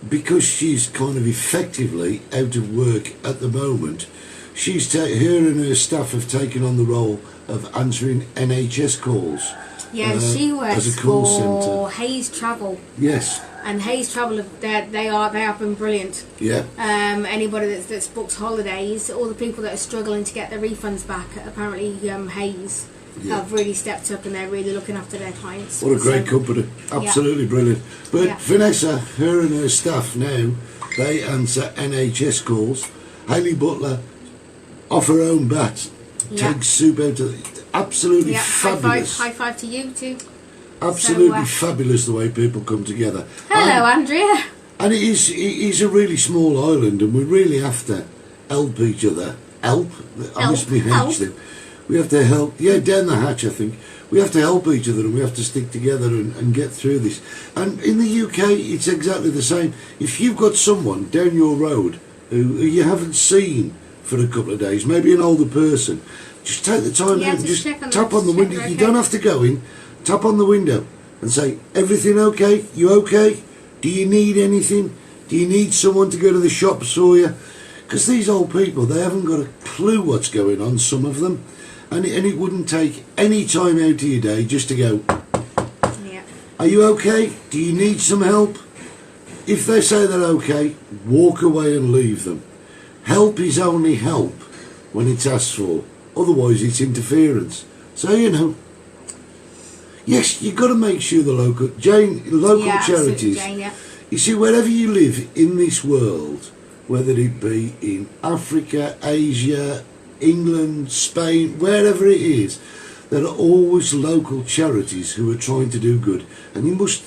because she's kind of effectively out of work at the moment, her and her staff have taken on the role of answering NHS calls. Yeah, she works as a call for centre. Hayes Travel. Yes. And Hayes Travel, they have been brilliant. Yeah. Anybody that's booked holidays, all the people that are struggling to get their refunds back, apparently Hayes have really stepped up, and they're really looking after their clients. What a great company. Absolutely brilliant. But Vanessa, her and her staff now, they answer NHS calls. Haley Butler, off her own bat, takes soup out of absolutely fabulous. High five to you too. Absolutely fabulous the way people come together. Hello, Andrea. And it is a really small island, and we really have to help each other. Help? I missed my H then. We have to help. Yeah, down the hatch, I think. We have to help each other, and we have to stick together and get through this. And in the UK, it's exactly the same. If you've got someone down your road who you haven't seen for a couple of days, maybe an older person, just take the time out and just tap on the window. You don't have to go in. Tap on the window and say, everything okay? You okay? Do you need anything? Do you need someone to go to the shops for you? Because these old people, they haven't got a clue what's going on, some of them. And it wouldn't take any time out of your day just to go, are you okay? Do you need some help? If they say they're okay, walk away and leave them. Help is only help when it's asked for. Otherwise, it's interference. So, yes, you've got to make sure the local charities. Jane, You see, wherever you live in this world, whether it be in Africa, Asia, England, Spain, wherever it is, there are always local charities who are trying to do good. And you must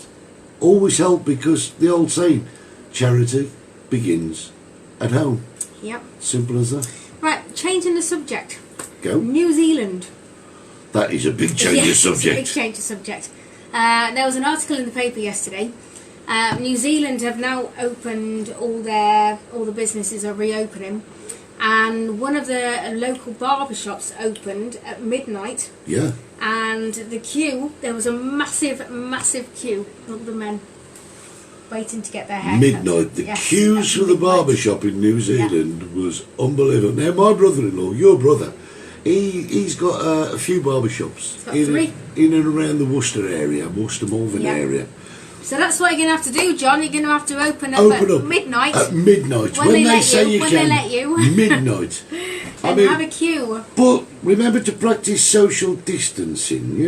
always help, because the old saying, charity begins at home. Yep. Simple as that. Right, changing the subject. Go. New Zealand. That is a big change of subject. It's a big change of subject. There was an article in the paper yesterday. New Zealand have now opened all the businesses are reopening, and one of the local barber shops opened at midnight. Yeah. And there was a massive queue of the men waiting to get their hair Midnight. cut. The Yes, queues for the midnight. barber shop in New Zealand was unbelievable. Now, my brother-in-law, your brother, he's got a few barber shops in and around the Worcester area, Worcester Malvern area. So that's what you're going to have to do, John. You're going to have to open up at midnight. At midnight. When they say you when can. they let you. Midnight. And have a queue. But remember to practice social distancing,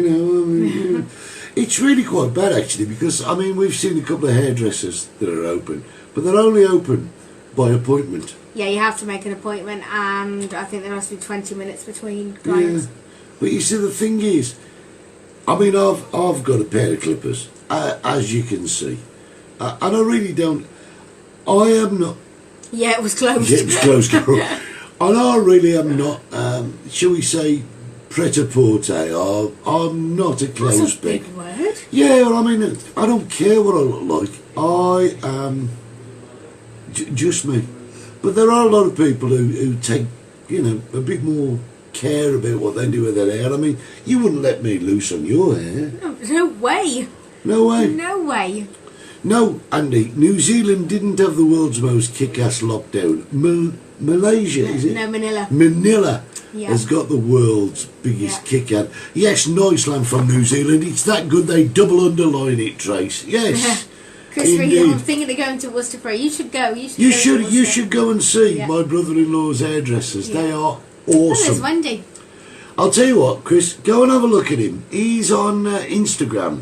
It's really quite bad, actually, because, we've seen a couple of hairdressers that are open, but they're only open by appointment. Yeah, you have to make an appointment, and I think there has to be 20 minutes between clients. Yeah. But you see, the thing is, I mean, I've got a pair of clippers, as you can see, and I really don't. I am not. Yeah, it was closed. Yeah, it was closed. And I really am not. Shall we say, pret-a-porter? I'm not a That's clothes a big peg. word. Yeah, well, I mean, I don't care what I look like. I am just me. But there are a lot of people who take, a bit more care about what they do with their hair. I mean, you wouldn't let me loose on your hair. No way. No way. No way. No, Andy, New Zealand didn't have the world's most kick-ass lockdown. Malaysia, is it? No, Manila. Manila Yeah. has got the world's biggest Yeah. kick-ass. Yes, nice land from New Zealand. It's that good they double underline it, Trace. Yes. Chris, Indeed. I'm thinking of going to Worcester for you. Should go. You You go should to you Worcester. should go and see Yeah. my brother-in-law's hairdressers. Yeah. They are Oh, there's awesome. Wendy. I'll tell you what, Chris, go and have a look at him. He's on Instagram.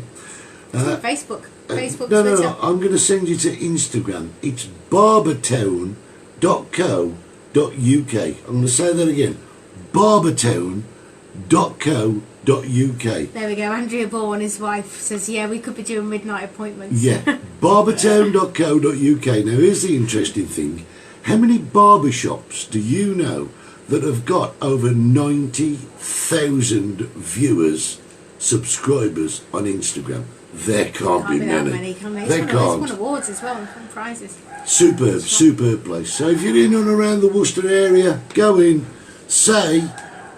It's on Facebook. Facebook, No, Twitter. no, I'm going to send you to Instagram. It's barbertown.co.uk. I'm going to say that again. barbertown.co.uk. There we go. Andrea Ball and his wife says, yeah, we could be doing midnight appointments. Yeah, barbertown.co.uk. Now, here's the interesting thing. How many barbershops do you know that have got over 90,000 viewers, subscribers on Instagram? There can't be that many. many, can they? They It's can't. won awards as well and won prizes. Superb place. So if you're in and around the Worcester area, go in, say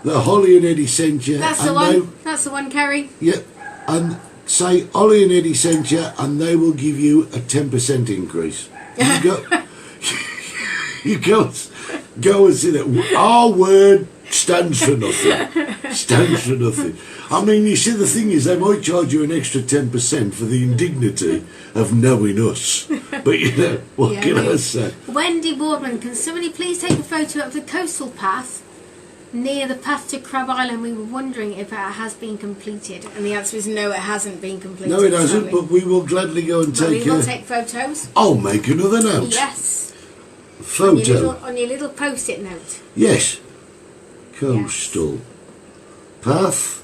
that Hollie and Eddie sent you. That's the and one. That's the one, Kerry. Yep. And say Hollie and Eddie sent you, and they will give you a 10% increase. You go, you go and see that. Our word stands for nothing. Stands for nothing. I mean, you see, the thing is, they might charge you an extra 10% for the indignity of knowing us. But, what Yeah, can I say? Wendy Boardman, can somebody please take a photo of the coastal path near the path to Crab Island? We were wondering if it has been completed. And the answer is no, it hasn't been completed. No, it hasn't, sadly. but we will gladly go and But take we will a... take photos. I'll make another note. Yes. Photo. On your little post-it note. Yes. Coastal path.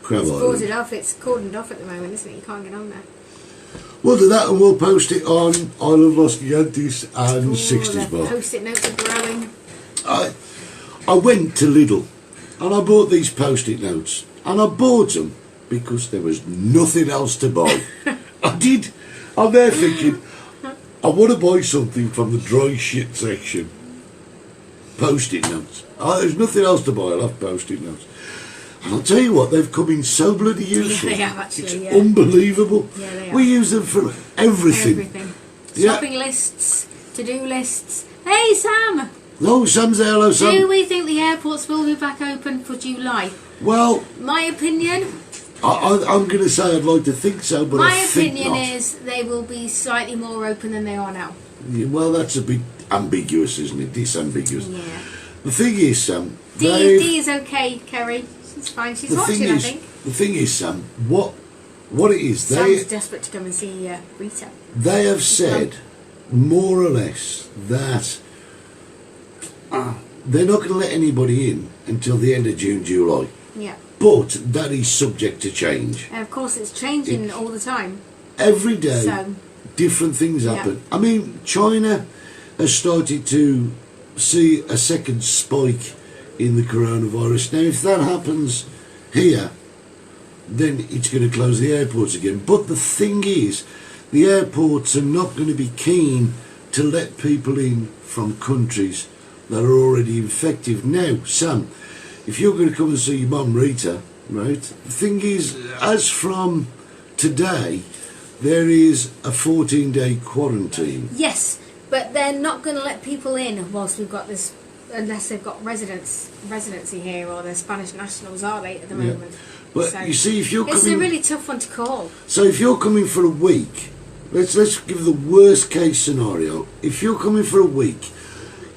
Crab It's Island. boarded off. It's cordoned off at the moment, isn't it? You can't get on there. We'll do that and we'll post it on Isle of Los Gigantes and Ooh, 60s the Bar. post-it notes are growing. I went to Lidl and I bought these post-it notes and I bought them because there was nothing else to buy. I did. I'm there thinking, I want to buy something from the dry shit section. Post-it notes. There's nothing else to buy. I'll have post-it notes. And I'll tell you what, they've come in so bloody useful. They have actually, It's yeah. unbelievable. Yeah, they are. We use them for everything. Everything. Yeah. Shopping lists, to-do lists. Hey, Sam! Oh, Sam's there. Hello, Sam. Do we think the airports will be back open for July? Well, My opinion? I'm going to say I'd like to think so, but My I think opinion not. is they will be slightly more open than they are now. Yeah, well, that's a bit ambiguous, isn't it? Disambiguous. Yeah. The thing is, Sam, D they've- is okay, Kerry. She's fine. She's the watching, thing I is, think. the thing is, Sam, what it is, Sam's desperate to come and see Rita. they have said more or less that they're not going to let anybody in until the end of June, July. Yeah. But that is subject to change. And of course, it's changing all the time. Every day, So, different things Yeah. happen. I mean, China has started to see a second spike in the coronavirus. Now, if that happens here, then it's going to close the airports again. But the thing is, the airports are not going to be keen to let people in from countries that are already infected. Now, Sam, if you're going to come and see your mum Rita, right, the thing is, as from today, there is a 14-day quarantine. yes, but they're not going to let people in whilst we've got this, unless they've got residency here or they're Spanish nationals, are they, at the Yeah. moment? But So, you see, if you're it's coming, a really tough one to call. so if you're coming for a week, let's give the worst case scenario. If you're coming for a week,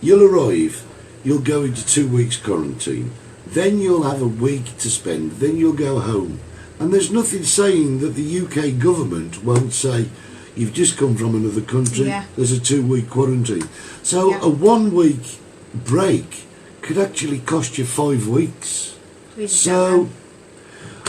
you'll arrive, you'll go into 2 weeks quarantine, then you'll have a week to spend, then you'll go home, and there's nothing saying that the UK government won't say, You've just come from another country. Yeah. There's a 2-week quarantine. So Yeah. a 1-week break could actually cost you 5 weeks. We just So don't know.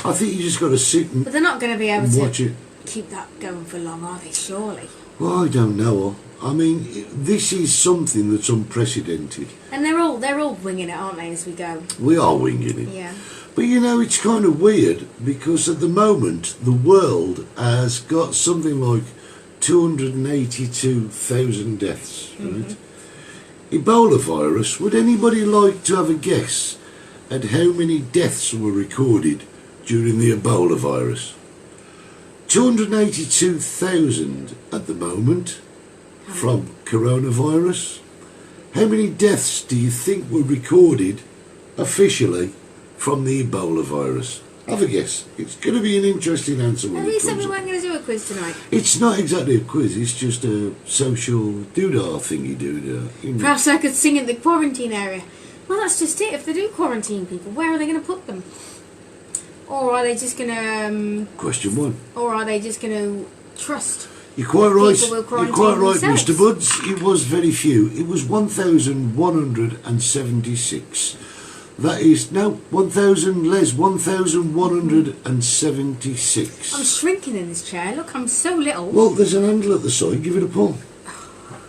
I think you just got to sit But they're not going to be able and to watch it. keep that going for long, are they? Surely. Well, I don't know. I mean, this is something that's unprecedented. And they're all winging it, aren't they, as we go? We are winging it. Yeah. But you know, it's kind of weird because at the moment the world has got something like 282,000 deaths. Right? Ebola virus. Would anybody like to have a guess at how many deaths were recorded during the Ebola virus? 282,000 at the moment from coronavirus. How many deaths do you think were recorded officially from the Ebola virus? Have a guess. It's going to be an interesting answer when At it least comes we up. weren't going to do a quiz tonight. It's not exactly a quiz, it's just a social doodah thingy doodah. Perhaps I could sing in the quarantine area. Well, that's just it. If they do quarantine people, where are they going to put them? Or are they just going to... Question 1. Or are they just going to trust? You're quite right. People will You're quarantine quite right, themselves. Mr. Buds. It was very few. It was 1,176. That is, no, 1,000, Les, 1,176. I'm shrinking in this chair. Look, I'm so little. Well, there's an handle at the side. Give it a pull.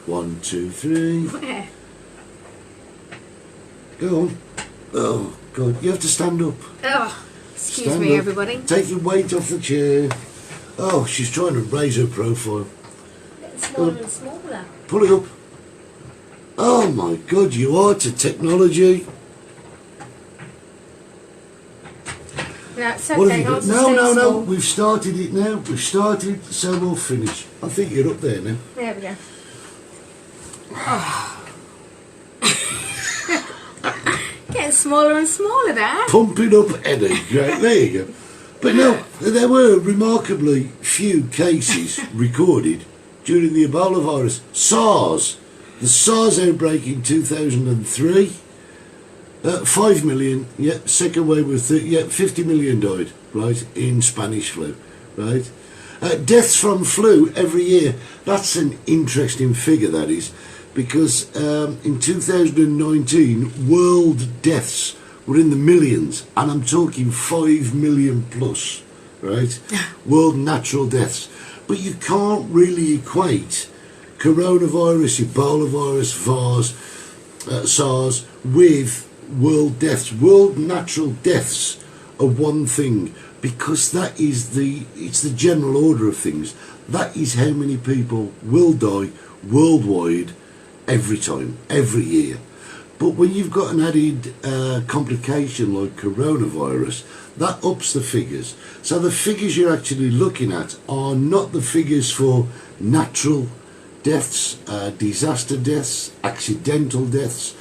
1, 2, 3. Where? Go on. Oh, God. You have to stand up. Oh, excuse Stand me, up. everybody. Take your weight off the chair. Oh, she's trying to raise her profile. It's smaller and smaller. Pull it up. Oh, my God. You are to technology. No, it's What okay. have you I'll got? just No, stay no, no. small. We've started it now. We've started, so we'll finish. I think you're up there now. There we go. Getting smaller and smaller there. Pumping up Eddie. Right, there you go. But no, there were remarkably few cases recorded during the Ebola virus. SARS. The SARS outbreak in 2003. 5 million, second wave was 50 million died, right, in Spanish flu, right? Deaths from flu every year, that's an interesting figure, that is, because in 2019, world deaths were in the millions, and I'm talking 5 million plus, right? World natural deaths. But you can't really equate coronavirus, Ebola virus, SARS with world deaths. World natural deaths are one thing, because that is it's the general order of things. That is how many people will die worldwide every time, every year. But when you've got an added complication like coronavirus, that ups the figures. So the figures you're actually looking at are not the figures for natural deaths, disaster deaths, accidental deaths.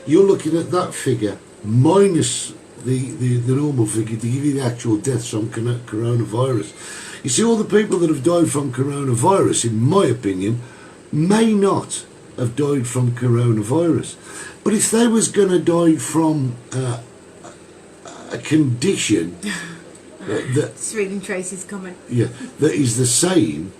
You're looking at that figure minus the normal figure to give you the actual deaths from coronavirus. You see, all the people that have died from coronavirus, in my opinion, may not have died from coronavirus. But if they was going to die from a condition that... Just reading Tracy's comment. Yeah, that is the same.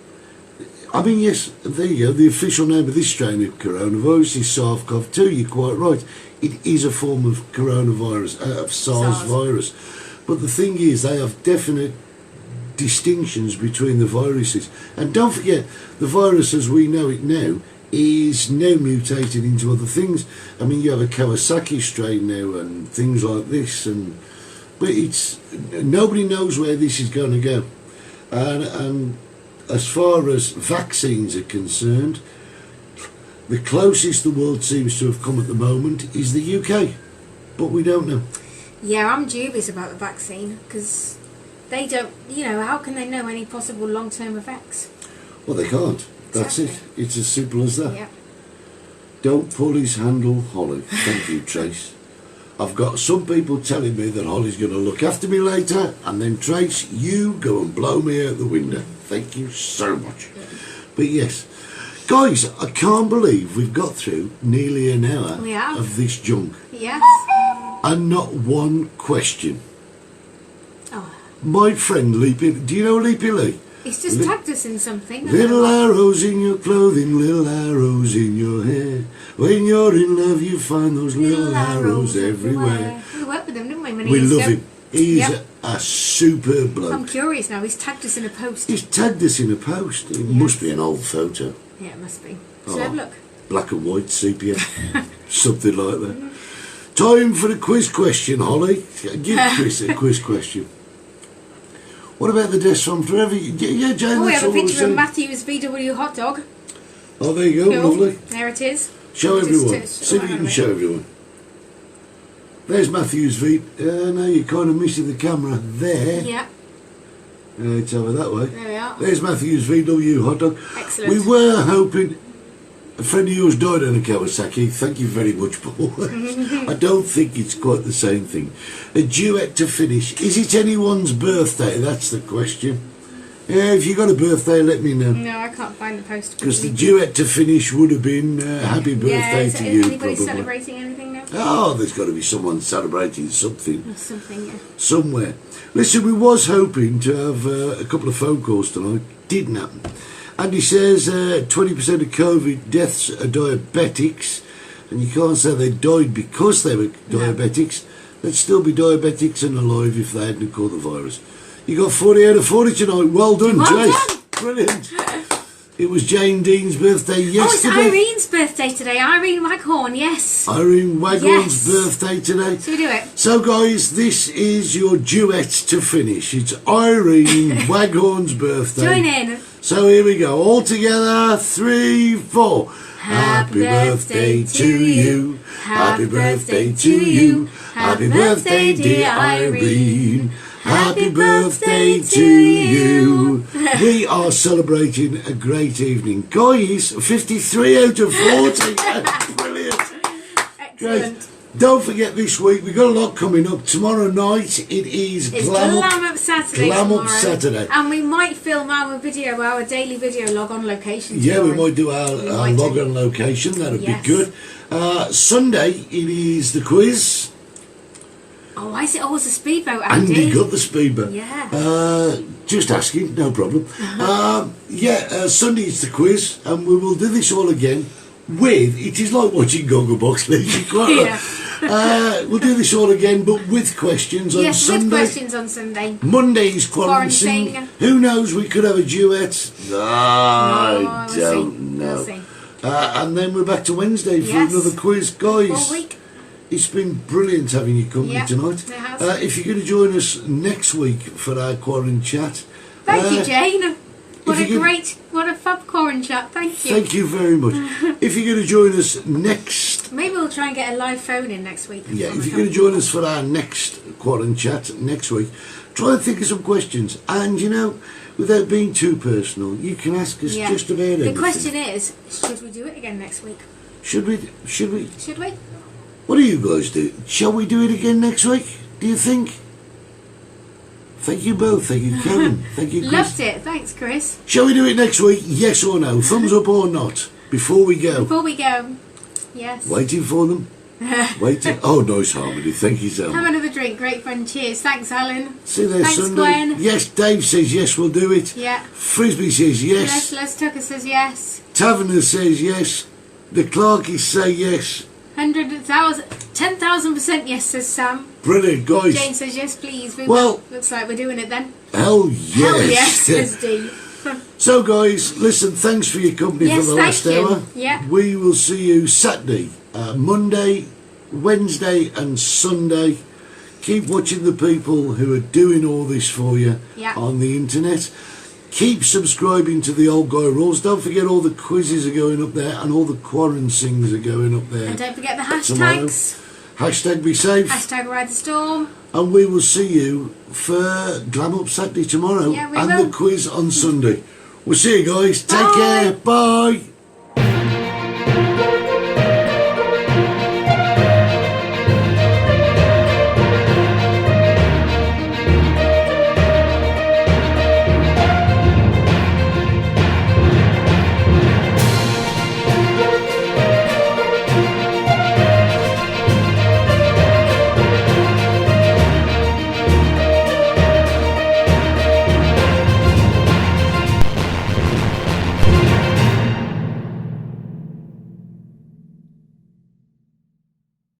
I mean, yes, there you go. The official name of this strain of coronavirus is SARS-CoV-2. You're quite right. It is a form of coronavirus, of SARS virus. But the thing is, they have definite distinctions between the viruses. And don't forget, the virus as we know it now is now mutated into other things. I mean, you have a Kawasaki strain now and things like this. But it's nobody knows where this is going to go. And as far as vaccines are concerned, the closest the world seems to have come at the moment is the UK, but we don't know. Yeah, I'm dubious about the vaccine because they don't, how can they know any possible long-term effects? Well, they can't. That's Exactly. it. It's as simple as that. Yeah. Don't pull his handle, Hollie. Thank you, Trace. I've got some people telling me that Hollie's going to look after me later, and then Trace, you go and blow me out the window. Thank you so much. But yes, guys, I can't believe we've got through nearly an hour of this junk. Yes. And not one question. Oh. My friend Leapy, do you know Leapy Lee? He's just tagged us in something. I don't Little know what. arrows in your clothing, little arrows in your hair. When you're in love, you find those little arrows everywhere. We worked with him, didn't we? Many We years love ago? him. He's Yep. a superb bloke. I'm curious now. He's tagged us in a post. He's tagged us in a post. It must be an old photo. Yeah, it must be. So have a look. Black and white sepia. Something like that. Time for the quiz question, Holly. Give Chris a quiz question. What about the desk from Forever? Yeah, Jane, Oh, we that's have a all I was picture of saying. Matthew's VW hot dog. Oh, there you go, Cool. lovely. There it is. Show Just everyone. to- See if you hang on a can minute. show everyone. There's Matthew's V. No, you're kind of missing the camera there. Yeah, It's over that way. there we are. There's Matthew's VW hot dog. Excellent. We were hoping. A friend of yours died on a Kawasaki. Thank you very much, Paul. I don't think it's quite the same thing. A duet to finish. Is it anyone's birthday? That's the question. Yeah, if you got a birthday, let me know. No, I can't find the post. Because the duet to finish would have been happy birthday yeah, is to is you, anybody probably. celebrating anything now? Oh, there's got to be someone celebrating something Or something, yeah. somewhere. Listen, we was hoping to have a couple of phone calls tonight. Didn't happen. Andy says 20% of COVID deaths are diabetics, and you can't say they died because they were diabetics. They'd still be diabetics and alive if they hadn't caught the virus. You got 40 out of 40 tonight. Well done, Well Jace. done. Brilliant. It was Jane Dean's birthday yesterday. Oh, it's Irene's birthday today. Irene Waghorn, yes. Irene Waghorn's Yes. birthday today. Should we do it? So, guys, this is your duet to finish. It's Irene Waghorn's birthday. Join in. So here we go. All together. 3, 4. Happy birthday to you. Happy birthday to you. Happy birthday, dear Irene. Happy birthday to you. We are celebrating a great evening. Guys, 53 out of 40. That's brilliant. Great. Excellent. Don't forget this week, we've got a lot coming up. Tomorrow night, it is It's Glam Glam Up Saturday Glam Up tomorrow. Saturday. And we might film our video, our daily video log on location Yeah, we tomorrow. might do We our might log do. on location. That'd Yes. be good. Sunday, it is the quiz. Oh, I see. Oh, it's a speedboat, Andy. Andy got the speedboat. Yeah. Just asking, no problem. Sunday is the quiz, and we will do this all again with, it is like watching Gogglebox League. Quite right. We'll do this all again, but with questions on Yes, Sunday. with questions on Sunday. Monday's quarantine. Quarantine. Who knows? We could have a duet. I we'll don't see. know. We'll see. And then we're back to Wednesday for Yes. another quiz, guys. All week. It's been brilliant having you company Yeah, tonight. it has. If you're going to join us next week for our Quaran Chat, Thank you, Jane. What if a you could- great, what a fab Quaran Chat. Thank you. thank you very much. If you're going to join us next, Maybe we'll try and get a live phone in next week. yeah, if you're going to join us for our next Quaran Chat next week, try and think of some questions. And you know, without being too personal, you can ask us Yeah. just about anything. The question is, should we do it again next week? Should we? Should we? Should we? What do you guys do? Shall we do it again next week? Do you think? Thank you both. Thank you, Kevin. Thank you, Chris. Loved it. Thanks, Chris. Shall we do it next week? Yes or no? Thumbs up or not? Before we go. Before we go, yes. Waiting for them. Waiting. Oh, nice harmony. Thank you so Have much. another drink. Great fun. Cheers. Thanks, Alan. See you there Thanks, Sunday. Gwen. Yes, Dave says yes, we'll do it. Yeah. Frisbee says yes. Les Tucker says yes. Taverner says yes. The Clarkies say yes. 100,000, 10,000% yes, says Sam. Brilliant, guys. Jane says yes, please. We Well- will. Looks like we're doing it then. Hell yes. Hell yes, says Dee. So, guys, listen, thanks for your company Yes, for the thank last you. hour. Yeah. We will see you Saturday, Monday, Wednesday, and Sunday. Keep watching the people who are doing all this for you Yeah. on the internet. Keep subscribing to the Old Guy Rules. Don't forget all the quizzes are going up there and all the Quaran sings are going up there. And don't forget the tomorrow. hashtags. Hashtag be safe. Hashtag ride the storm. And we will see you for Glam Up Saturday tomorrow Yeah, we and will. the quiz on Sunday. We'll see you guys. Take Bye. care. Bye.